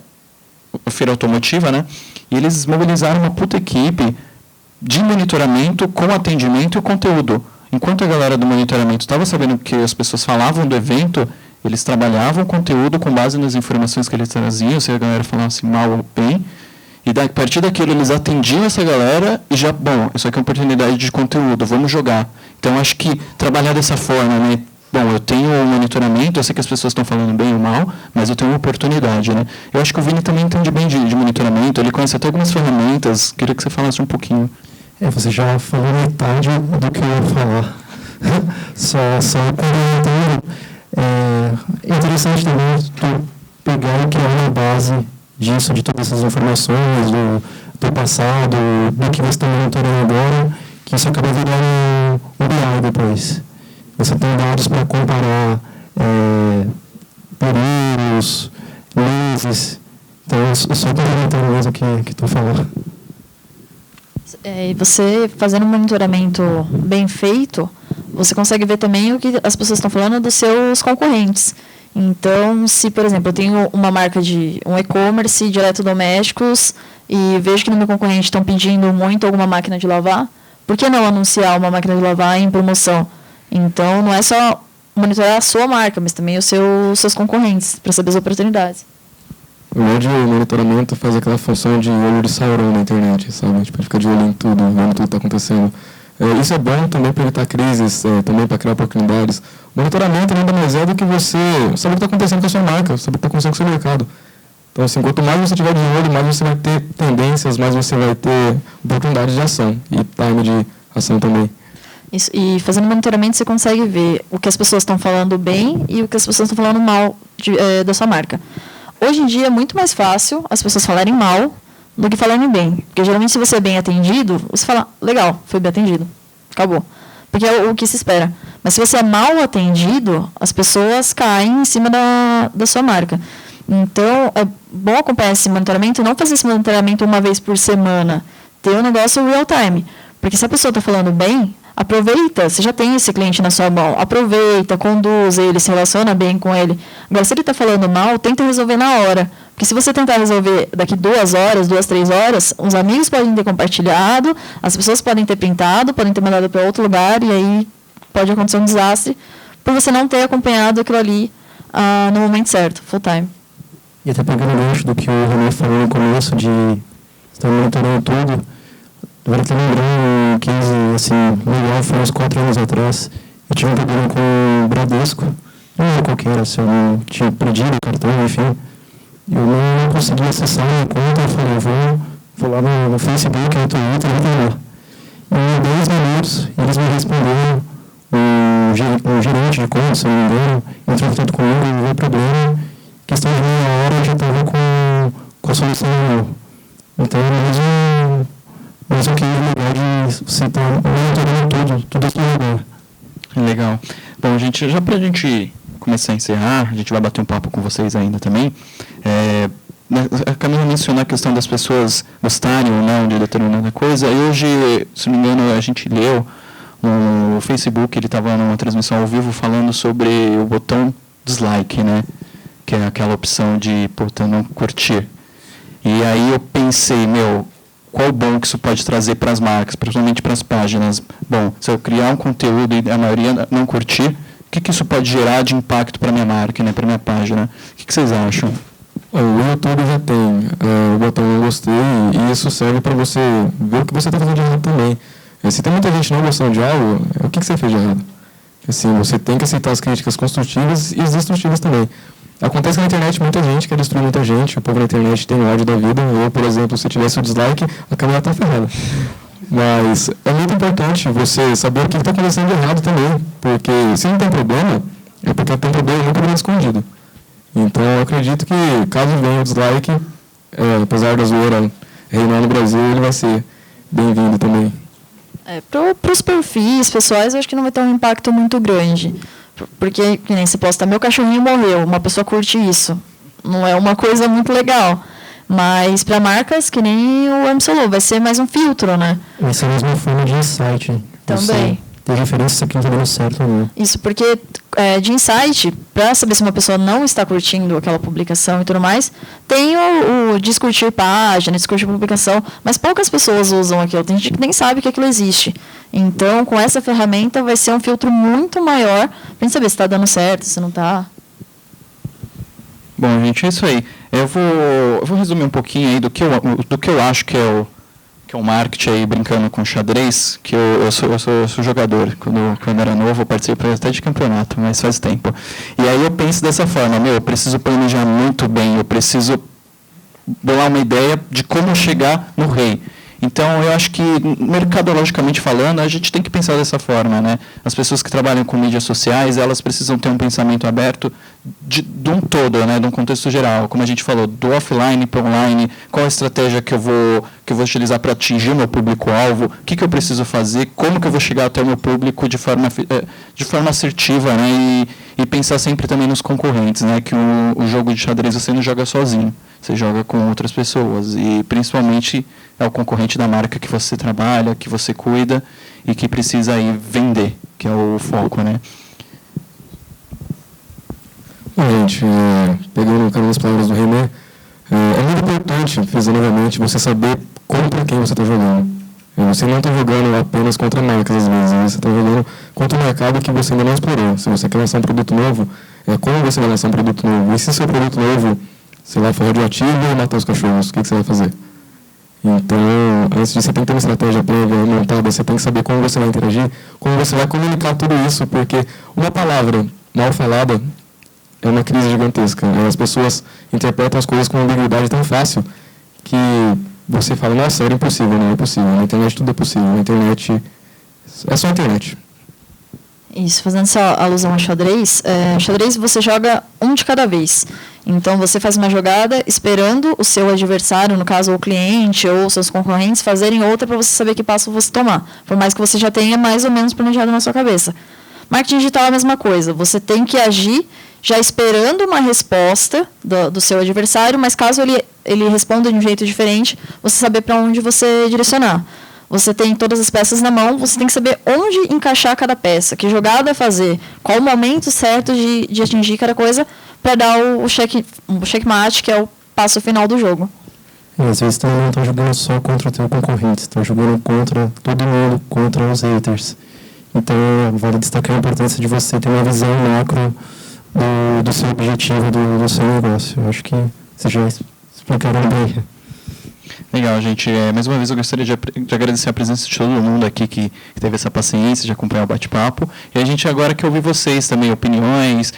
feira automotiva, né? E eles mobilizaram uma puta equipe de monitoramento com atendimento e conteúdo. Enquanto a galera do monitoramento estava sabendo o que as pessoas falavam do evento, eles trabalhavam o conteúdo com base nas informações que eles traziam, se a galera falasse mal ou bem, e a partir daquilo eles atendiam essa galera e já, bom, isso aqui é uma oportunidade de conteúdo, vamos jogar. Então acho que trabalhar dessa forma, né? Bom, eu tenho o monitoramento, eu sei que as pessoas estão falando bem ou mal, mas eu tenho uma oportunidade, né? Eu acho que o Vini também entende bem de monitoramento, ele conhece até algumas ferramentas, queria que você falasse um pouquinho. Você já falou metade do que eu ia falar. só complementando. É interessante também tu pegar o que é uma base disso, de todas essas informações, do passado, do que você está monitorando agora, que isso acaba virando um BI depois. Você tem dados para comparar períodos, meses. Então, só complementando mesmo o que tu falou. E você fazendo um monitoramento bem feito, você consegue ver também o que as pessoas estão falando dos seus concorrentes. Então, se, por exemplo, eu tenho uma marca de um e-commerce de eletrodomésticos e vejo que no meu concorrente estão pedindo muito alguma máquina de lavar, por que não anunciar uma máquina de lavar em promoção? Então, não é só monitorar a sua marca, mas também os seus concorrentes, para saber as oportunidades. O monitoramento faz aquela função de olho de Sauron na internet, sabe? Tipo, fica de olho em tudo, vendo tudo que está acontecendo. Isso é bom também para evitar crises, também para criar oportunidades. O monitoramento nada mais é do que você saber o que está acontecendo com a sua marca, saber o que está acontecendo com o seu mercado. Então, assim, quanto mais você tiver de olho, mais você vai ter tendências, mais você vai ter oportunidades de ação e time de ação também. Isso, e fazendo monitoramento você consegue ver o que as pessoas estão falando bem e o que as pessoas estão falando mal da sua marca. Hoje em dia é muito mais fácil as pessoas falarem mal do que falarem bem. Porque geralmente se você é bem atendido, você fala, legal, foi bem atendido. Acabou. Porque é o que se espera. Mas se você é mal atendido, as pessoas caem em cima da sua marca. Então, é bom acompanhar esse monitoramento e não fazer esse monitoramento uma vez por semana. Ter um negócio real time. Porque se a pessoa está falando bem, aproveita, você já tem esse cliente na sua mão, aproveita, conduz ele, se relaciona bem com ele. Agora, se ele está falando mal, tenta resolver na hora. Porque se você tentar resolver daqui 2 horas, 2, 3 horas, os amigos podem ter compartilhado, as pessoas podem ter printado, podem ter mandado para outro lugar, e aí pode acontecer um desastre por você não ter acompanhado aquilo ali no momento certo, full time. E até pegando o gancho do que o René falou no começo, de estar monitorando tudo, agora estou lembrando um case assim, legal, foi uns 4 anos atrás. Eu tive um problema com o Bradesco, não era qualquer, se eu não tinha perdido o cartão, enfim. Eu não conseguia acessar a minha conta, eu falei, vou lá no Facebook, no Twitter, vou lá. Em 10 minutos, eles me responderam, o gerente de conta, se eu não me engano, entrou em contato comigo, não veio problema, questão de meia hora eu já estava com a solução. Então, é mesmo mas o que é legal de você estar monitorando tudo aqui no lugar. Legal. Bom, gente, já para a gente começar a encerrar, a gente vai bater um papo com vocês ainda também. A Camila mencionou a questão das pessoas gostarem ou não de determinada coisa, e hoje, se não me engano, a gente leu no Facebook, ele estava numa transmissão ao vivo falando sobre o botão dislike, né? Que é aquela opção de, não curtir. E aí eu pensei, qual bom que isso pode trazer para as marcas, principalmente para as páginas. Bom, se eu criar um conteúdo e a maioria não curtir, o que isso pode gerar de impacto para a minha marca, né, para a minha página? O que vocês acham? O YouTube já tem o botão eu gostei, e isso serve para você ver o que você está fazendo de errado também. Se tem muita gente não gostando de algo, o que você fez de errado? Assim, você tem que aceitar as críticas construtivas e as destrutivas também. Acontece que na internet muita gente quer destruir muita gente, o povo na internet tem ódio da vida. Eu, por exemplo, se tivesse o dislike, a câmera está ferrada. Mas é muito importante você saber o que está acontecendo de errado também, porque se não tem problema, é porque tem problema muito bem escondido. Então eu acredito que caso venha o dislike, apesar da zoeira reinar no Brasil, ele vai ser bem-vindo também. Para os perfis pessoais, eu acho que não vai ter um impacto muito grande. Porque, que nem se posta, meu cachorrinho morreu, uma pessoa curte isso. Não é uma coisa muito legal. Mas para marcas, que nem o Emerson falou, vai ser mais um filtro, né? Vai ser a mesma forma de insight. Também. Ter referência se aquilo está dando certo ou não. Isso, porque de insight, para saber se uma pessoa não está curtindo aquela publicação e tudo mais, tem o descurtir página, descurtir publicação, mas poucas pessoas usam aquilo. Tem gente que nem sabe que aquilo existe. Então, com essa ferramenta, vai ser um filtro muito maior para a gente saber se está dando certo, se não está. Bom, gente, é isso aí. Eu vou resumir um pouquinho aí do que eu acho que é o marketing aí, brincando com xadrez, que eu sou jogador. Quando eu era novo, eu participei até de campeonato, mas faz tempo. E aí eu penso dessa forma, eu preciso planejar muito bem, eu preciso bolar uma ideia de como chegar no rei. Então, eu acho que, mercadologicamente falando, a gente tem que pensar dessa forma, né? As pessoas que trabalham com mídias sociais, elas precisam ter um pensamento aberto de um todo, né? De um contexto geral. Como a gente falou, do offline para online, qual a estratégia que eu vou utilizar para atingir o meu público-alvo, o que eu preciso fazer, como que eu vou chegar até o meu público de forma assertiva, né? E pensar sempre também nos concorrentes, né? Que o jogo de xadrez você não joga sozinho, você joga com outras pessoas, e principalmente é o concorrente da marca que você trabalha, que você cuida e que precisa aí vender, que é o foco, né? Bom, gente, pegando as palavras do René, é muito importante, novamente, você saber contra quem você está jogando. Você não está jogando apenas contra marcas, às vezes, você está jogando contra um mercado que você ainda não explorou. Se você quer lançar um produto novo, como você vai lançar um produto novo? E se seu produto novo, sei lá, for radioativo e matar os cachorros, o que você vai fazer? Então, antes disso, você tem que ter uma estratégia prévia montada, você tem que saber como você vai interagir, como você vai comunicar tudo isso, porque uma palavra mal falada é uma crise gigantesca. As pessoas interpretam as coisas com uma ambiguidade tão fácil que você fala, nossa, era impossível, não é possível. Na internet tudo é possível, na internet é só a internet. Isso, fazendo essa alusão ao xadrez, xadrez você joga um de cada vez. Então, você faz uma jogada esperando o seu adversário, no caso, o cliente ou seus concorrentes, fazerem outra para você saber que passo você tomar. Por mais que você já tenha mais ou menos planejado na sua cabeça. Marketing digital é a mesma coisa. Você tem que agir já esperando uma resposta do seu adversário, mas caso ele responda de um jeito diferente, você saber para onde você direcionar. Você tem todas as peças na mão, você tem que saber onde encaixar cada peça, que jogada fazer, qual o momento certo de atingir cada coisa para dar o checkmate, que é o passo final do jogo. Às vezes também não está jogando só contra o teu concorrente, está jogando contra todo mundo, contra os haters. Então, vale destacar a importância de você ter uma visão macro do seu objetivo, do seu negócio. Eu acho que vocês já explicaram bem. Legal, gente. Mais uma vez eu gostaria de agradecer a presença de todo mundo aqui que teve essa paciência de acompanhar o bate-papo. E a gente agora quer ouvir vocês também, opiniões,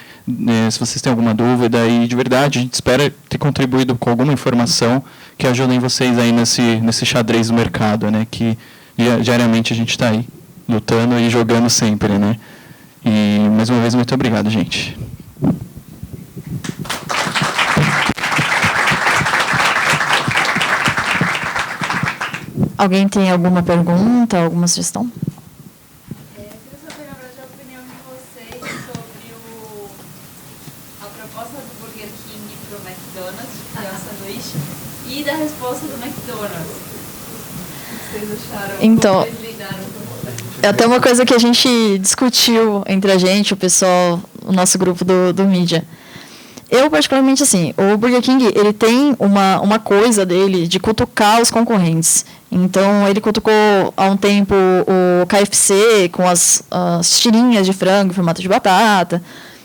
se vocês têm alguma dúvida. E de verdade, a gente espera ter contribuído com alguma informação que ajudem vocês aí nesse xadrez do mercado, né? Que diariamente a gente está aí lutando e jogando sempre, né? E mais uma vez, muito obrigado, gente. Alguém tem alguma pergunta, alguma sugestão? Queria saber, na verdade, a opinião de vocês sobre a proposta do Burger King para o McDonald's, de criar o sanduíche, e da resposta do McDonald's. O que vocês acharam? Então, Como eles lidaram com é até uma coisa que a gente discutiu entre a gente, o pessoal, o nosso grupo do mídia. Eu, particularmente, assim, o Burger King, ele tem uma coisa dele de cutucar os concorrentes. Então, ele cutucou há um tempo o KFC com as tirinhas de frango em formato de batata,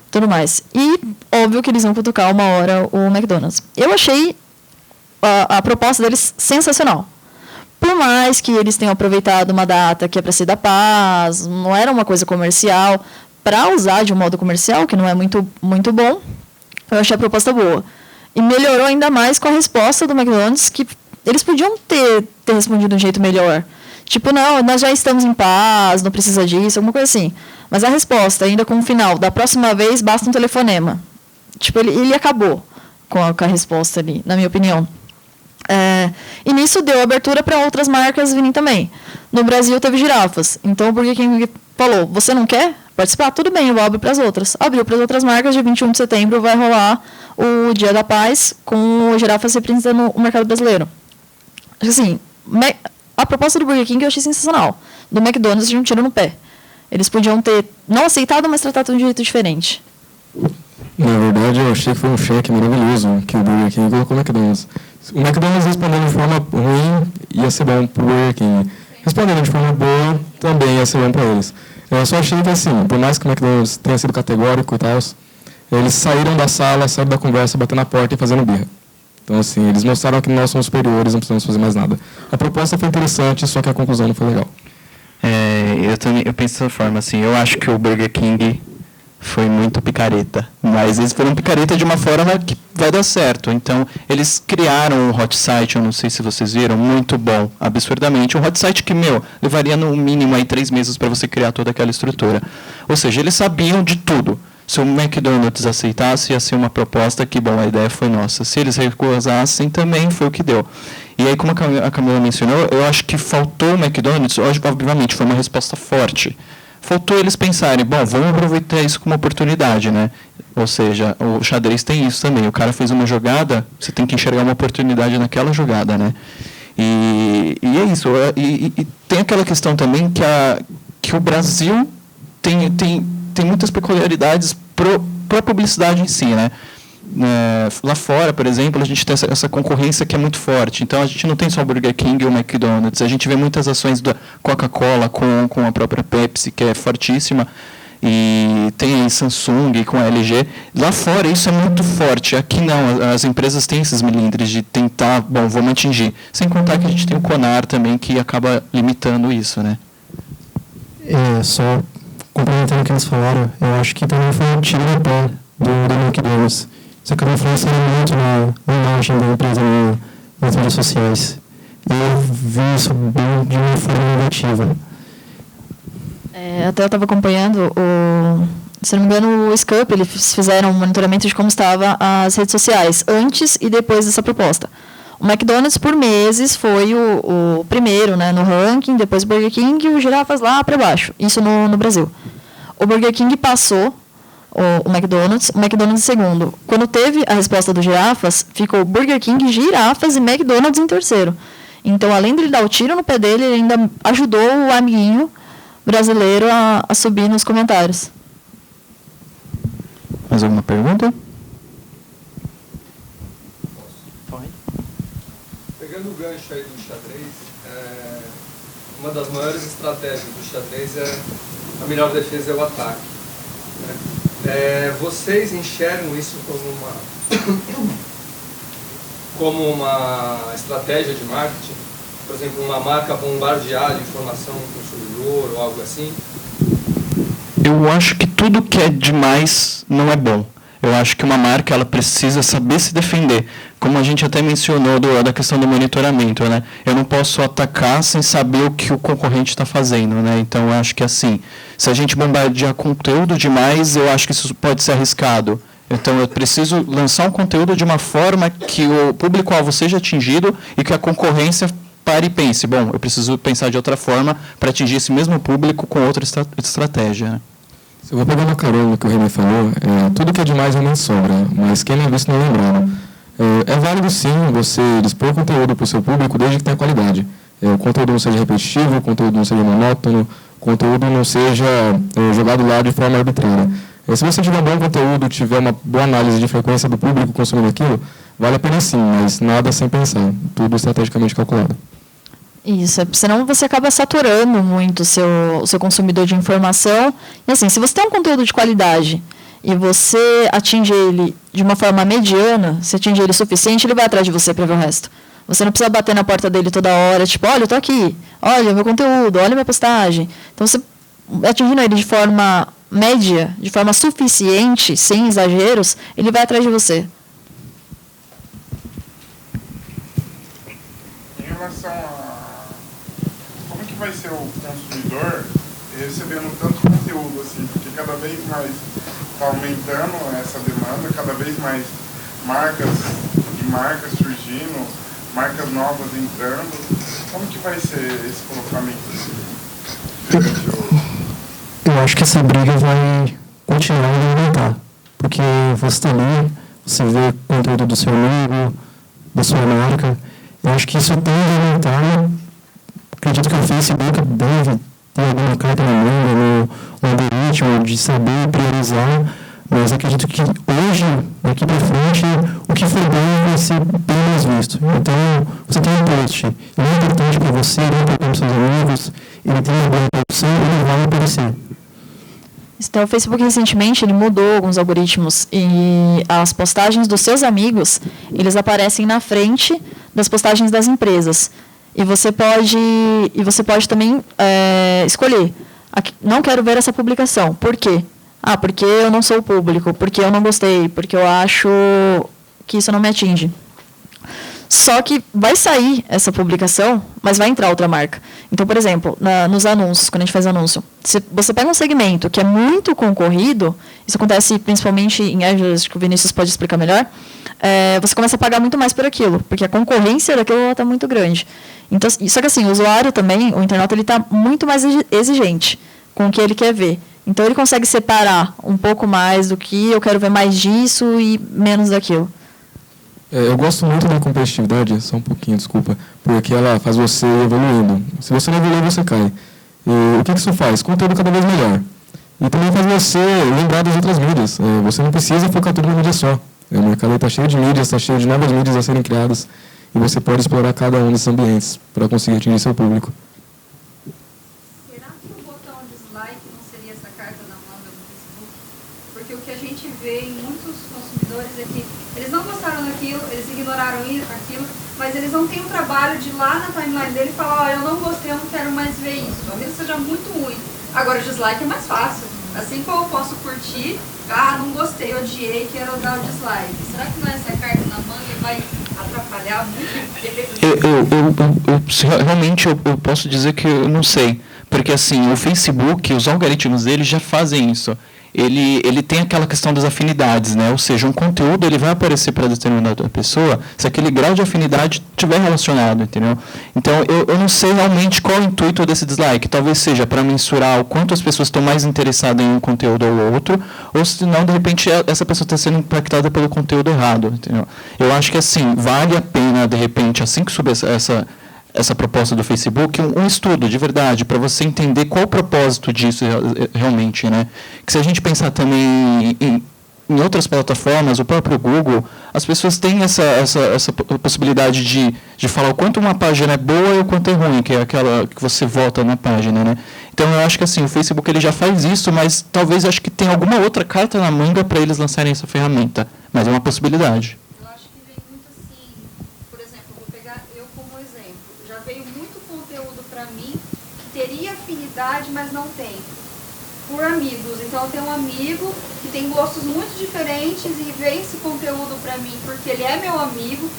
tudo mais. E, óbvio que eles vão cutucar uma hora o McDonald's. Eu achei a proposta deles sensacional. Por mais que eles tenham aproveitado uma data que é para ser da paz, não era uma coisa comercial, para usar de um modo comercial, que não é muito, muito bom, eu achei a proposta boa. E melhorou ainda mais com a resposta do McDonald's, que eles podiam ter respondido de um jeito melhor. Tipo, não, nós já estamos em paz, não precisa disso, alguma coisa assim. Mas a resposta, ainda com o final, da próxima vez basta um telefonema. Tipo, ele acabou com a resposta ali, na minha opinião. E nisso deu abertura para outras marcas virem também. No Brasil teve girafas. Então o Burger King falou, você não quer participar? Tudo bem, eu abro para as outras. Abriu para as outras marcas, dia 21 de setembro vai rolar o Dia da Paz com girafas representando o mercado brasileiro. Assim, a proposta do Burger King eu achei sensacional. Do McDonald's de um tiro no pé. Eles podiam ter não aceitado, mas tratado de um jeito diferente. Na verdade, eu achei que foi um cheque maravilhoso que o Burger King colocou no McDonald's. O McDonald's respondendo de forma ruim ia ser bom para o Burger King. Respondendo de forma boa também ia ser bom para eles. Eu só achei que, assim, por mais que o McDonald's tenha sido categórico e tal, eles saíram da sala, saíram da conversa, batendo na porta e fazendo birra. Então, assim, eles mostraram que nós somos superiores, não precisamos fazer mais nada. A proposta foi interessante, só que a conclusão não foi legal. Eu penso dessa forma, assim, eu acho que o Burger King foi muito picareta, mas eles foram picareta de uma forma que vai dar certo. Então, eles criaram um hot site, eu não sei se vocês viram, muito bom, absurdamente. Um hot site que, levaria no mínimo aí 3 meses para você criar toda aquela estrutura. Ou seja, eles sabiam de tudo. Se o McDonald's aceitasse, ia ser uma proposta que, a ideia foi nossa. Se eles recusassem, também foi o que deu. E aí, como a Camila mencionou, eu acho que faltou o McDonald's, obviamente, foi uma resposta forte. Faltou eles pensarem, vamos aproveitar isso como oportunidade, né? Ou seja, o xadrez tem isso também. O cara fez uma jogada, você tem que enxergar uma oportunidade naquela jogada, né? E é isso. E tem aquela questão também que o Brasil tem muitas peculiaridades para a publicidade em si, né? Lá fora, por exemplo, a gente tem essa concorrência que é muito forte. Então, a gente não tem só o Burger King e o McDonald's. A gente vê muitas ações da Coca-Cola com a própria Pepsi, que é fortíssima. E tem a Samsung com a LG. Lá fora, isso é muito forte. Aqui não. As empresas têm esses melindres de tentar, vamos atingir. Sem contar que a gente tem o Conar também, que acaba limitando isso, né? Só complementando o que eles falaram, eu acho que também foi um tiro no pé do McDonald's. Isso acabou influenciando muito na imagem da empresa nas redes sociais. E eu vi isso bem de uma forma negativa. Até eu estava acompanhando, se não me engano, o Scup, eles fizeram um monitoramento de como estavam as redes sociais, antes e depois dessa proposta. O McDonald's, por meses, foi o primeiro, né, no ranking, depois o Burger King e o Girafas lá para baixo, isso no Brasil. O Burger King passou o McDonald's em segundo. Quando teve a resposta do Girafas, ficou Burger King, Girafas e McDonald's em terceiro. Então, além de ele dar o tiro no pé dele, ele ainda ajudou o amiguinho brasileiro a subir nos comentários. Mais alguma pergunta? Pegando o gancho aí do xadrez, uma das maiores estratégias do xadrez a melhor defesa é o ataque, né? Vocês enxergam isso como uma estratégia de marketing? Por exemplo, uma marca bombardear de informação do consumidor ou algo assim? Eu acho que tudo que é demais não é bom. Eu acho que uma marca ela precisa saber se defender. Como a gente até mencionou da questão do monitoramento, né? Eu não posso atacar sem saber o que o concorrente está fazendo, né? Então, eu acho que assim, se a gente bombardear conteúdo demais, eu acho que isso pode ser arriscado. Então, eu preciso lançar um conteúdo de uma forma que o público-alvo seja atingido e que a concorrência pare e pense, bom, eu preciso pensar de outra forma para atingir esse mesmo público com outra estratégia. Né? Se eu vou pegar uma carona no que o René falou, tudo que é demais realmente sobra, mas quem não é visto não é lembrado. É válido sim você dispor conteúdo para o seu público desde que tenha qualidade. O conteúdo não seja repetitivo, o conteúdo não seja monótono, o conteúdo não seja jogado lá de forma arbitrária. Se você tiver um bom conteúdo, tiver uma boa análise de frequência do público consumindo aquilo, vale a pena sim, mas nada sem pensar, tudo estrategicamente calculado. Isso, senão você acaba saturando muito o seu consumidor de informação. E assim, se você tem um conteúdo de qualidade e você atinge ele de uma forma mediana, se atinge ele o suficiente, ele vai atrás de você para ver o resto. Você não precisa bater na porta dele toda hora, tipo, olha, eu tô aqui, olha meu conteúdo, olha minha postagem. Então, você atingindo ele de forma média, de forma suficiente, sem exageros, ele vai atrás de você. Em relação a como que vai ser o consumidor recebendo tanto conteúdo, assim, porque cada vez mais está aumentando essa demanda, cada vez mais marcas surgindo, marcas novas entrando. Como que vai ser esse colocamento? Eu acho que essa briga vai continuar a aumentar, porque você está ali, você vê conteúdo do seu amigo, da sua marca. Eu acho que isso tende a aumentar. Acredito que o Facebook deve ter alguma carta na manga no algoritmo de saber priorizar, mas acredito que hoje, daqui para frente, o que for bom vai ser bem mais visto. Então, você tem um post, ele é importante para você, ele é importante para os seus amigos, ele tem uma boa produção, ele vai aparecer. Então, o Facebook recentemente ele mudou alguns algoritmos e as postagens dos seus amigos, eles aparecem na frente das postagens das empresas. E você pode também escolher, não quero ver essa publicação. Por quê? Porque eu não sou o público, porque eu não gostei, porque eu acho que isso não me atinge. Só que vai sair essa publicação, mas vai entrar outra marca. Então, por exemplo, nos anúncios, quando a gente faz anúncio, se você pega um segmento que é muito concorrido, isso acontece principalmente em Azure, acho que o Vinícius pode explicar melhor, você começa a pagar muito mais por aquilo, porque a concorrência daquilo está muito grande. Então, só que assim, o usuário também, o internauta, ele está muito mais exigente com o que ele quer ver. Então, ele consegue separar um pouco mais do que eu quero ver mais disso e menos daquilo. Eu gosto muito da competitividade, só um pouquinho, desculpa, porque ela faz você evoluindo. Se você não evoluir, você cai. E o que isso faz? Conteúdo cada vez melhor. E também faz você lembrar das outras mídias. Você não precisa focar tudo numa mídia só. O mercado está cheio de mídias, está cheio de novas mídias a serem criadas, e você pode explorar cada um desses ambientes para conseguir atingir seu público. Será que o botão dislike não seria essa carta na manga do Facebook? Porque o que a gente vê em muitos consumidores é que eles não gostaram daquilo, eles ignoraram aquilo, mas eles não têm o trabalho de ir lá na timeline dele e falar, eu não gostei, eu não quero mais ver isso. A mesmo seja muito ruim. Agora, o dislike é mais fácil. Assim como eu posso curtir, não gostei, odiei, quero dar o dislike. Será que não é essa carta na manga e vai atrapalhar muito? Realmente, eu posso dizer que eu não sei. Porque, assim, o Facebook, os algoritmos dele já fazem isso. Ele tem aquela questão das afinidades, né? Ou seja, um conteúdo ele vai aparecer para determinada pessoa se aquele grau de afinidade estiver relacionado, entendeu? Então, eu não sei realmente qual é o intuito desse dislike. Talvez seja para mensurar o quanto as pessoas estão mais interessadas em um conteúdo ou outro, ou se não, de repente, essa pessoa está sendo impactada pelo conteúdo errado, entendeu? Eu acho que, assim, vale a pena, de repente, assim que subir essa proposta do Facebook, um estudo de verdade, para você entender qual o propósito disso realmente, né? Que se a gente pensar também em outras plataformas, o próprio Google, as pessoas têm essa possibilidade de falar o quanto uma página é boa e o quanto é ruim, que é aquela que você vota na página, né? Então, eu acho que assim, o Facebook ele já faz isso, mas talvez acho que tem alguma outra carta na manga para eles lançarem essa ferramenta, mas é uma possibilidade. Teria afinidade, mas não tem. Por amigos. Então, eu tenho um amigo que tem gostos muito diferentes e vê esse conteúdo pra mim porque ele é meu amigo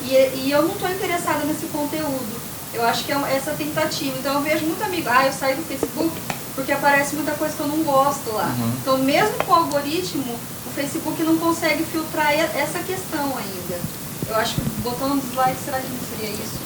e eu não estou interessada nesse conteúdo. Eu acho que é essa tentativa. Então, eu vejo muito amigo. Eu saio do Facebook porque aparece muita coisa que eu não gosto lá. Uhum. Então, mesmo com o algoritmo, o Facebook não consegue filtrar essa questão ainda. Eu acho que botando dislike, será que não seria isso?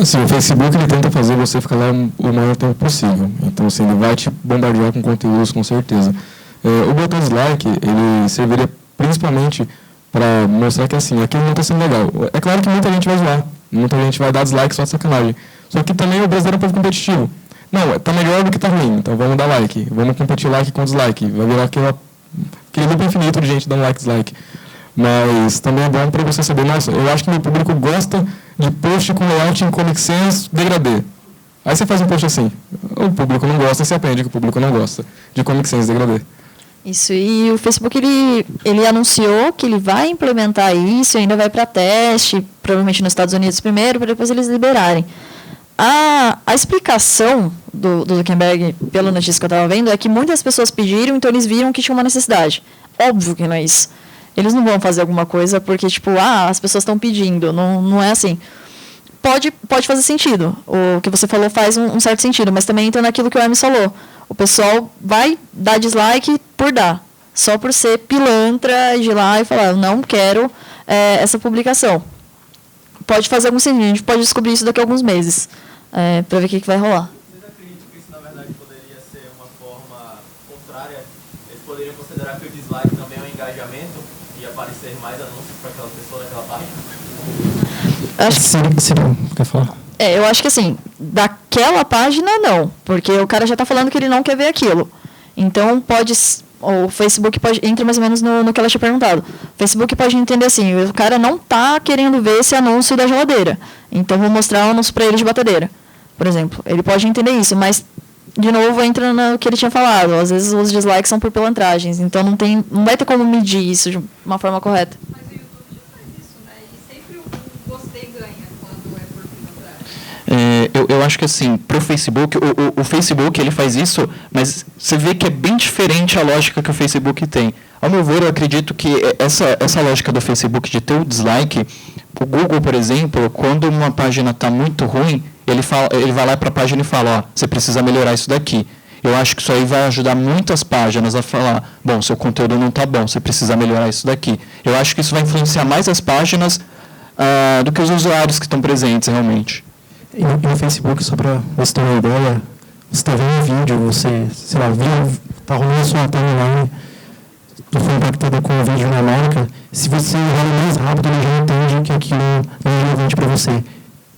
Assim, o Facebook ele tenta fazer você ficar lá o maior tempo possível. Então, assim, ele vai te bombardear com conteúdos, com certeza. O botão dislike, ele serviria principalmente para mostrar que, assim, aquilo não está sendo legal. É claro que muita gente vai zoar, muita gente vai dar dislike só de sacanagem. Só que também o brasileiro é um povo competitivo. Não, está melhor do que está ruim, então vamos dar like. Vamos competir like com dislike. Vai virar aquele loop infinito de gente dando like, dislike. Mas também é bom para você saber, nossa, eu acho que meu público gosta de post com layout em Comic Sans degradê. Aí você faz um post assim, o público não gosta, você aprende que o público não gosta de Comic Sans degradê. Isso, e o Facebook ele anunciou que ele vai implementar isso, ainda vai para teste, provavelmente nos Estados Unidos primeiro, para depois eles liberarem. A explicação do Zuckerberg, pela notícia que eu estava vendo, é que muitas pessoas pediram, então eles viram que tinha uma necessidade. Óbvio que não é isso. Eles não vão fazer alguma coisa porque, tipo, as pessoas estão pedindo. Não é assim. Pode fazer sentido. O que você falou faz um certo sentido, mas também entra naquilo que o Hermes falou. O pessoal vai dar dislike por dar. Só por ser pilantra de ir lá e falar, não quero essa publicação. Pode fazer algum sentido. A gente pode descobrir isso daqui a alguns meses, para ver o que vai rolar. Vocês acreditam que isso, na verdade, poderia ser uma forma contrária? Eles poderiam considerar que o dislike também é um engajamento e aparecer mais anúncios para aquela pessoa daquela página? Quer falar? Eu acho que assim, daquela página não, porque o cara já está falando que ele não quer ver aquilo. Então o Facebook pode, entra mais ou menos no que ela tinha perguntado. O Facebook pode entender assim, o cara não está querendo ver esse anúncio da geladeira, então vou mostrar o anúncio para ele de batedeira, por exemplo. Ele pode entender isso, mas, de novo, entra no que ele tinha falado. Às vezes os dislikes são por pilantragens, então não vai ter como medir isso de uma forma correta. Mas o YouTube já faz isso, né? E sempre o gostei ganha quando é por pilantragem. Eu acho que assim, para o Facebook, o Facebook ele faz isso, mas você vê que é bem diferente a lógica que o Facebook tem. Ao meu ver, eu acredito que essa lógica do Facebook de ter o dislike, o Google, por exemplo, quando uma página está muito ruim, ele vai lá para a página e fala, você precisa melhorar isso daqui. Eu acho que isso aí vai ajudar muitas páginas a falar, bom, seu conteúdo não está bom, você precisa melhorar isso daqui. Eu acho que isso vai influenciar mais as páginas do que os usuários que estão presentes realmente. E no Facebook, só para você ter uma ideia, você está vendo um vídeo, você, sei lá, está rolando sua timeline, tu foi impactado com um vídeo na marca, se você rola mais rápido, ele já entende que aquilo não é relevante para você.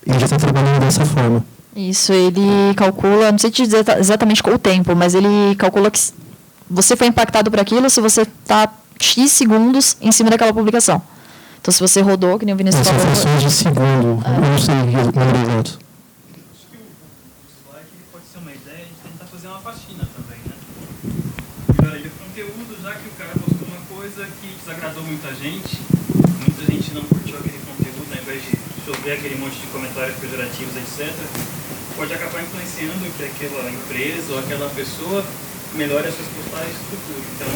Ele já está trabalhando dessa forma. Isso, ele calcula, não sei te dizer exatamente qual o tempo, mas ele calcula que você foi impactado por aquilo se você está X segundos em cima daquela publicação. Então, se você rodou, que nem o Vinícius São falou... frações de segundo, eu não sei o número exato. Acho que o dislike pode ser uma ideia de tentar fazer uma faxina também, né? Melhoria de conteúdo, já que o cara postou uma coisa que desagradou muita gente não curtiu aquele conteúdo, ao invés de chover aquele monte de comentários pejorativos, etc., pode acabar influenciando que aquela empresa ou aquela pessoa melhore as suas postagens no futuro. Então,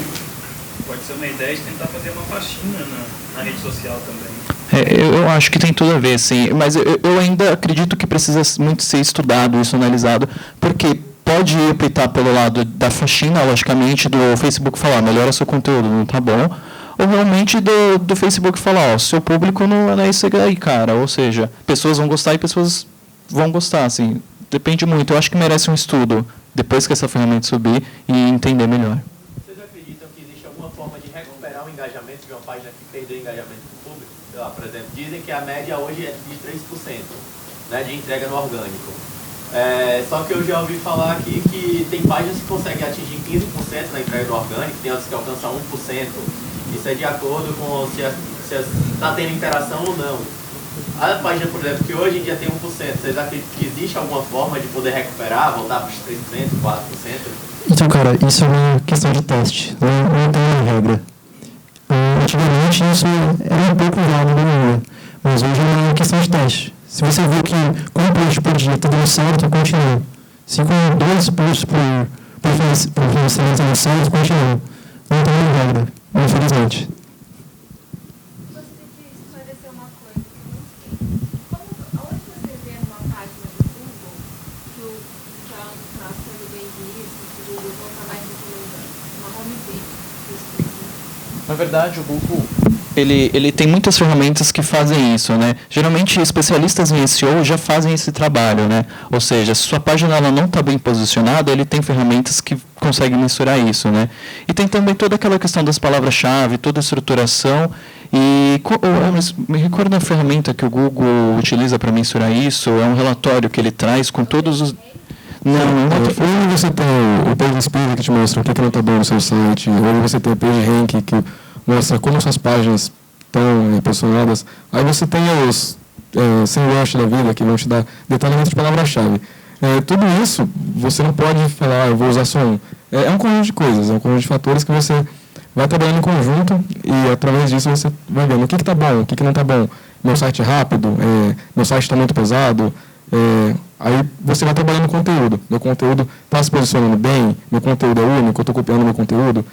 pode ser uma ideia de tentar fazer uma faxina na rede social também. Eu acho que tem tudo a ver, sim, mas eu ainda acredito que precisa muito ser estudado, isso analisado, porque pode optar pelo lado da faxina, logicamente, do Facebook falar, melhora seu conteúdo, não tá bom, ou realmente do Facebook falar, seu público não é isso aí, cara, ou seja, pessoas vão gostar e pessoas vão gostar, assim, depende muito. Eu acho que merece um estudo, depois que essa ferramenta subir, e entender melhor. Vocês acreditam que existe alguma forma de recuperar o engajamento de uma página que perdeu engajamento do público? Sei lá, por exemplo, dizem que a média hoje é de 3%, né, de entrega no orgânico. Só que eu já ouvi falar aqui que tem páginas que conseguem atingir 15% na entrega do orgânico, tem outras que alcançam 1%. Isso é de acordo com se está tendo interação ou não. A página, por exemplo, que hoje em dia tem 1%, vocês acreditam que existe alguma forma de poder recuperar, voltar para os 3%, 4%? Então, cara, isso é uma questão de teste, não tem uma regra. Antigamente isso era um pouco válido na minha, mas hoje é uma questão de teste. Se você viu que com um post por dia está dando certo, continua. Se com 2 posts por financiamento dando certo, continua. Não tem uma regra, infelizmente. Gostaria de esclarecer uma coisa. Aonde você vê numa página do Google que ela está sendo bem vista, que o Google está mais recomendando? Uma homepage. Na verdade, o Google ele tem muitas ferramentas que fazem isso, né? Geralmente, especialistas em SEO já fazem esse trabalho, né? Ou seja, se sua página ela não está bem posicionada, ele tem ferramentas que conseguem mensurar isso, né? E tem também toda aquela questão das palavras-chave, toda a estruturação. E me recordo da ferramenta que o Google utiliza para mensurar isso, é um relatório que ele traz com todos os... Ou você tem o Page Speed que te mostra o que não está bom no seu site, ou você tem o Page Rank que mostra como suas páginas estão posicionadas. Aí você tem os SEMrush da vida, que vão te dar detalhamento de palavra-chave. Tudo isso, você não pode falar, eu vou usar só um. É um conjunto de coisas, é um conjunto de fatores que você vai trabalhando em conjunto e, através disso, você vai vendo o que está bom, o que não está bom. Meu site é rápido, meu site está muito pesado. Aí você vai trabalhando conteúdo. Meu conteúdo está se posicionando bem, meu conteúdo é único, eu estou copiando meu conteúdo.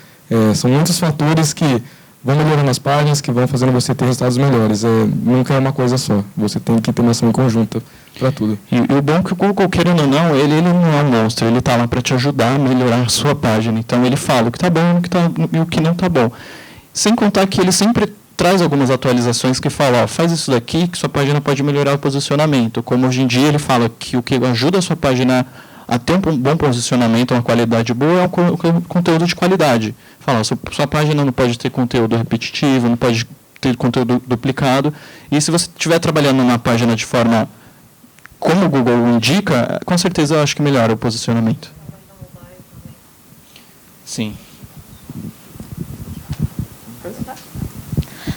São muitos fatores que vão melhorando as páginas, que vão fazendo você ter resultados melhores. Nunca é uma coisa só. Você tem que ter uma ação em conjunta para tudo. E o bom é que o Google, querendo ou não, ele não é um monstro. Ele está lá para te ajudar a melhorar a sua página. Então, ele fala o que está bom e o que não está bom. Sem contar que ele sempre traz algumas atualizações que falam, faz isso daqui que sua página pode melhorar o posicionamento. Como hoje em dia ele fala que o que ajuda a sua página a ter um bom posicionamento, uma qualidade boa, é o conteúdo de qualidade. Fala, sua página não pode ter conteúdo repetitivo, não pode ter conteúdo duplicado. E se você estiver trabalhando numa página de forma como o Google indica, com certeza eu acho que melhora o posicionamento. Sim.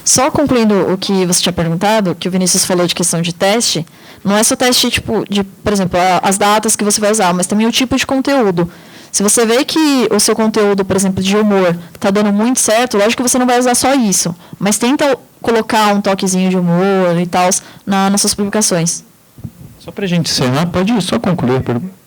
Só concluindo o que você tinha perguntado, que o Vinícius falou de questão de teste, não é só teste por exemplo, as datas que você vai usar, mas também o tipo de conteúdo. Se você vê que o seu conteúdo, por exemplo, de humor, está dando muito certo, lógico que você não vai usar só isso, mas tenta colocar um toquezinho de humor e tal nas suas publicações. Só para a gente encerrar, pode só concluir a pergunta.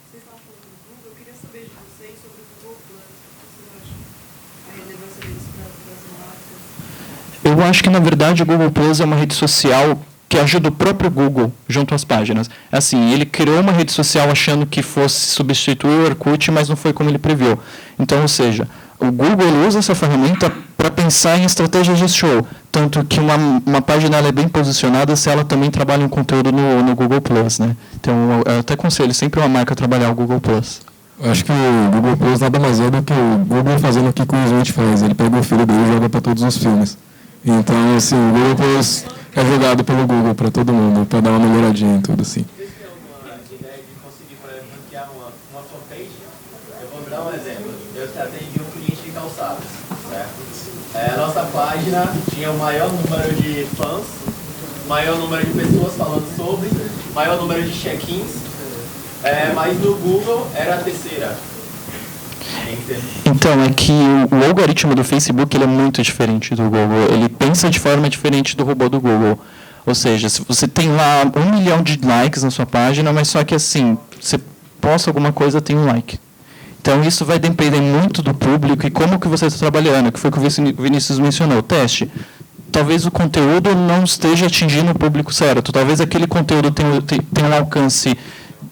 Eu acho que, na verdade, o Google Plus é uma rede social que ajuda o próprio Google junto às páginas. Assim, ele criou uma rede social achando que fosse substituir o Orkut, mas não foi como ele previu. Então, ou seja, o Google usa essa ferramenta para pensar em estratégias de SEO. Tanto que uma página ela é bem posicionada se ela também trabalha um conteúdo no Google Plus, né? Então, eu até aconselho sempre uma marca a trabalhar o Google Plus. Eu acho que o Google Plus nada mais é do que o Google fazendo o que o Smith faz. Ele pega o filho dele e joga para todos os filmes. Então, assim, o Google Plus é jogado pelo Google para todo mundo, para dar uma melhoradinha em tudo, assim. Vocês têm alguma ideia de conseguir, por exemplo, ranquear uma fanpage? Eu vou dar um exemplo. Eu atendi um cliente de calçados, certo? A nossa página tinha o maior número de fãs, maior número de pessoas falando sobre, maior número de check-ins, mas no Google era a terceira. Então, é que o algoritmo do Facebook ele é muito diferente do Google. Ele pensa de forma diferente do robô do Google. Ou seja, se você tem lá 1 milhão de likes na sua página, mas só que assim, você posta alguma coisa, tem um like. Então, isso vai depender muito do público e como que você está trabalhando, que foi o que o Vinícius mencionou. Teste. Talvez o conteúdo não esteja atingindo o público certo. Talvez aquele conteúdo tenha um alcance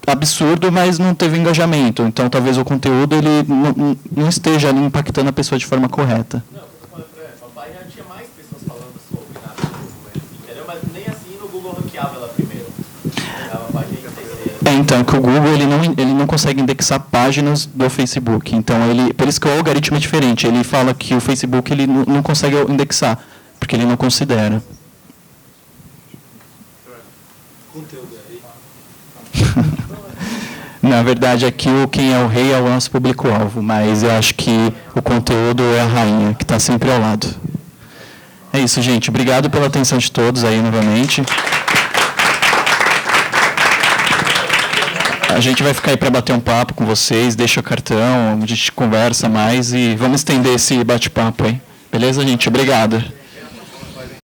absurdo, mas não teve engajamento. Então, talvez o conteúdo ele não esteja ali impactando a pessoa de forma correta. Não, por exemplo, a página tinha mais pessoas falando sobre, entendeu? Mas nem assim no Google ranqueava ela primeiro. A página inteira. Então, que o Google ele não consegue indexar páginas do Facebook. Então, por isso que o algoritmo é diferente. Ele fala que o Facebook ele não consegue indexar, porque ele não considera. Conteúdo aí. Na verdade, aqui quem é o rei é o nosso público-alvo, mas eu acho que o conteúdo é a rainha, que está sempre ao lado. É isso, gente. Obrigado pela atenção de todos aí novamente. A gente vai ficar aí para bater um papo com vocês, deixa o cartão, a gente conversa mais e vamos estender esse bate-papo aí. Beleza, gente? Obrigado.